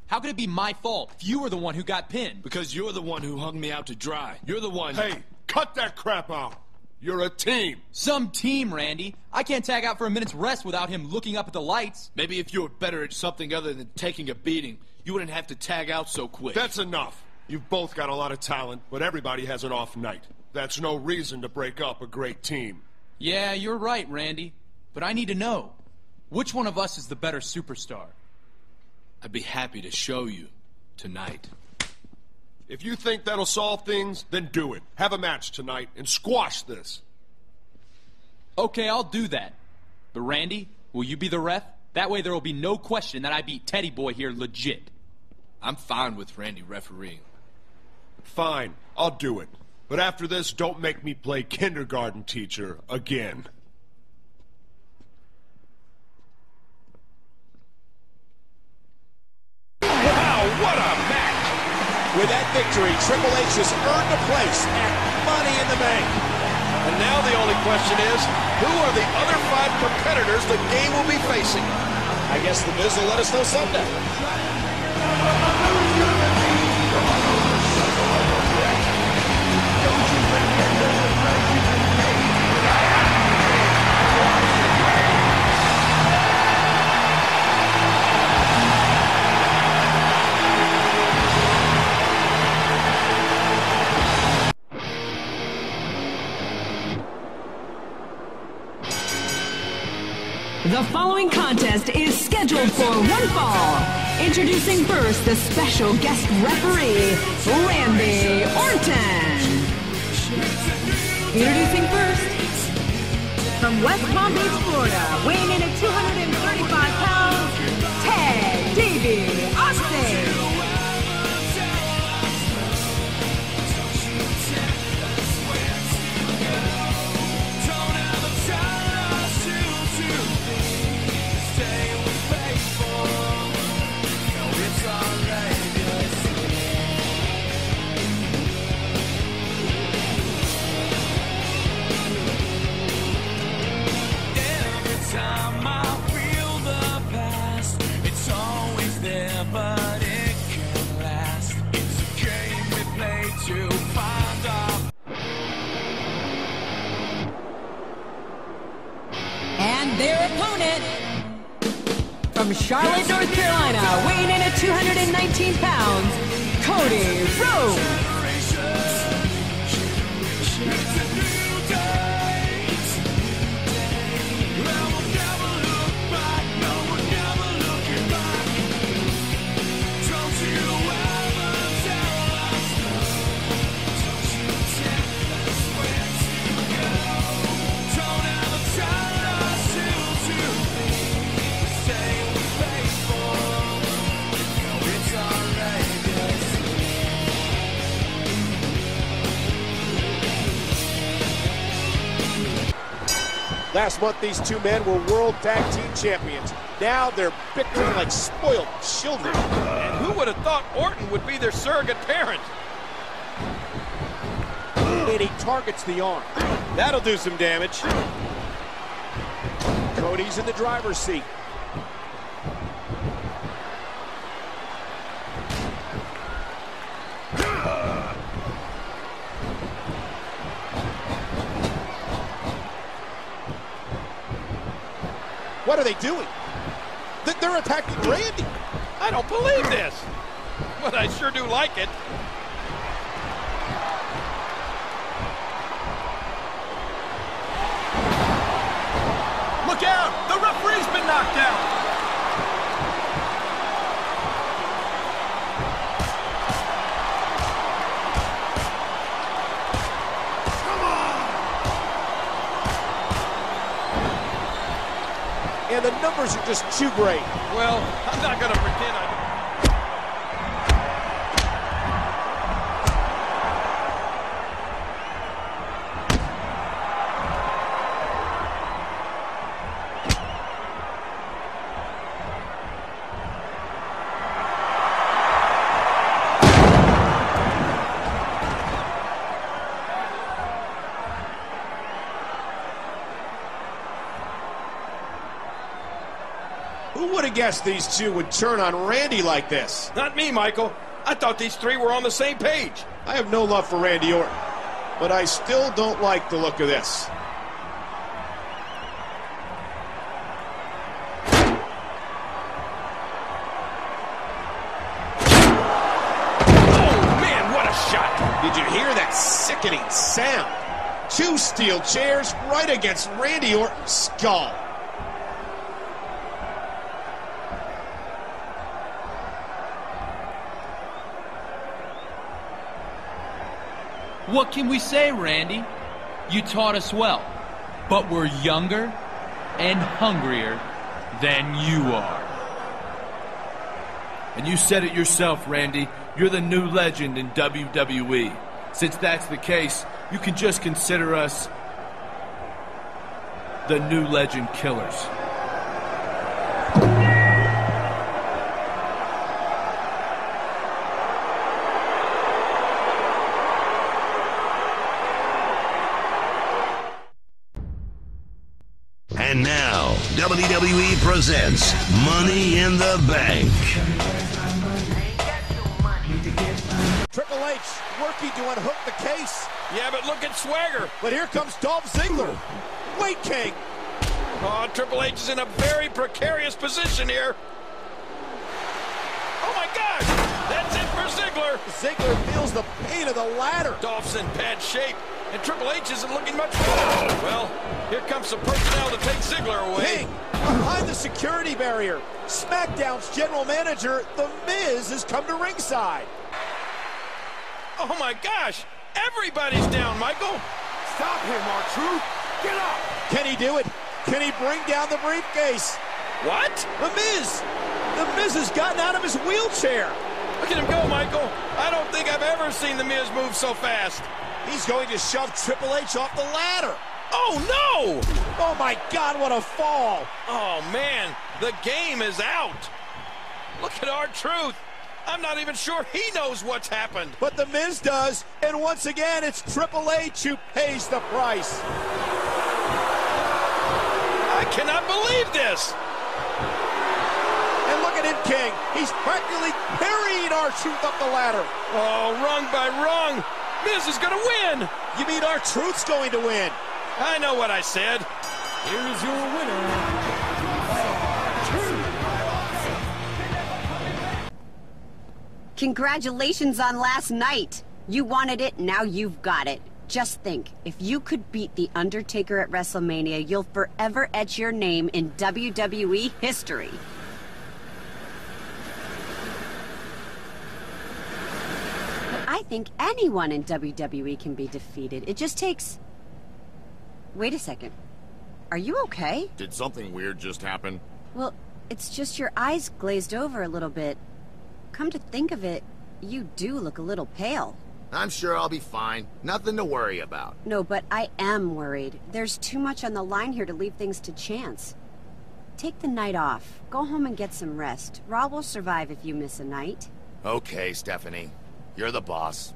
How could it be my fault if you were the one who got pinned? Because you're the one who hung me out to dry. You're the one... Hey, cut that crap out. You're a team. Some team, Randy. I can't tag out for a minute's rest without him looking up at the lights. Maybe if you were better at something other than taking a beating, you wouldn't have to tag out so quick. That's enough. You've both got a lot of talent, but everybody has an off night. That's no reason to break up a great team. Yeah, you're right, Randy. But I need to know, which one of us is the better superstar? I'd be happy to show you tonight. If you think that'll solve things, then do it. Have a match tonight and squash this. Okay, I'll do that. But Randy, will you be the ref? That way there will be no question that I beat Teddy Boy here legit. I'm fine with Randy refereeing. Fine, I'll do it. But after this, don't make me play kindergarten teacher again. Wow, what a match! With that victory, Triple H has earned a place at Money in the Bank. And now the only question is, who are the other 5 competitors the game will be facing? I guess the Miz will let us know someday. The following contest is scheduled for one fall. Introducing first the special guest referee, Randy Orton. Introducing first, from West Palm Beach, Florida, weighing in at 235 pounds, Ted DiBiase. And their opponent, from Charlotte, North Carolina, weighing in at 219 pounds, Cody Rhodes. Last month, these two men were World Tag Team Champions. Now they're bickering like spoiled children. And who would have thought Orton would be their surrogate parent? And he targets the arm. That'll do some damage. Cody's in the driver's seat. What are they doing? They're attacking Randy. I don't believe this. But I sure do like it. Look out! The referee's been knocked out! And the numbers are just too great. Well, I'm not going to pretend I... Who would have guessed these two would turn on Randy like this? Not me, Michael. I thought these three were on the same page. I have no love for Randy Orton, but I still don't like the look of this. Oh, man, what a shot. Did you hear that sickening sound? Two steel chairs right against Randy Orton's skull. What can we say, Randy? You taught us well, but we're younger and hungrier than you are. And you said it yourself, Randy. You're the new legend in WWE. Since that's the case, you can just consider us the new legend killers. And now, WWE presents Money in the Bank. Triple H working to unhook the case. Yeah, but look at Swagger. But here comes Dolph Ziggler. Wait, King. Oh, Triple H is in a very precarious position here. Oh, my gosh. That's it for Ziggler. Ziggler feels the pain of the ladder. Dolph's in bad shape, and Triple H isn't looking much better. Well, here comes some personnel to take Ziggler away. King, behind the security barrier. SmackDown's general manager, The Miz, has come to ringside. Oh my gosh, everybody's down, Michael. Stop him, R-Truth. Get up. Can he do it? Can he bring down the briefcase? What? The Miz. The Miz has gotten out of his wheelchair. Look at him go, Michael. I don't think I've ever seen The Miz move so fast. He's going to shove Triple H off the ladder. Oh, no! Oh, my God, what a fall. Oh, man, the game is out. Look at R-Truth. I'm not even sure he knows what's happened. But The Miz does, and once again, it's Triple H who pays the price. I cannot believe this. And look at him, King. He's practically carrying R-Truth up the ladder. Oh, rung by rung. Miz is going to win. You mean R-Truth's going to win? I know what I said. Here is your winner. Congratulations on last night. You wanted it, now you've got it. Just think, if you could beat The Undertaker at WrestleMania, you'll forever etch your name in WWE history. But I think anyone in WWE can be defeated. It just takes... Wait a second. Are you okay? Did something weird just happen? Well, it's just your eyes glazed over a little bit. Come to think of it, you do look a little pale. I'm sure I'll be fine. Nothing to worry about. No, but I am worried. There's too much on the line here to leave things to chance. Take the night off. Go home and get some rest. Raw will survive if you miss a night. Okay, Stephanie. You're the boss.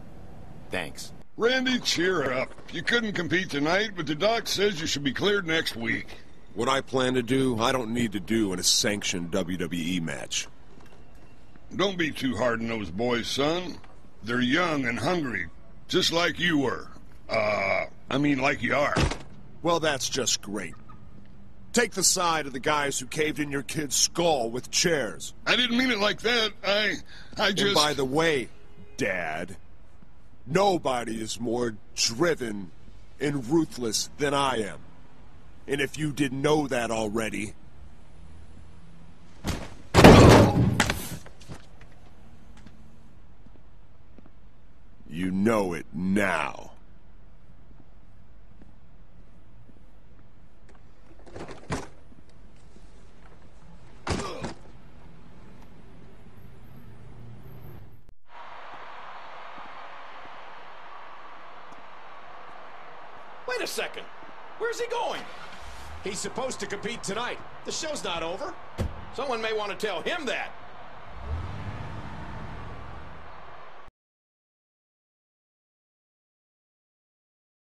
Thanks. Randy, cheer up. You couldn't compete tonight, but the doc says you should be cleared next week. What I plan to do, I don't need to do in a sanctioned WWE match. Don't be too hard on those boys, son. They're young and hungry, just like you were. Like you are. Well, that's just great. Take the side of the guys who caved in your kid's skull with chairs. I didn't mean it like that. I just... And by the way, Dad, nobody is more driven and ruthless than I am. And if you didn't know that already... You know it now. Wait a second. Where's he going? He's supposed to compete tonight. The show's not over. Someone may want to tell him that.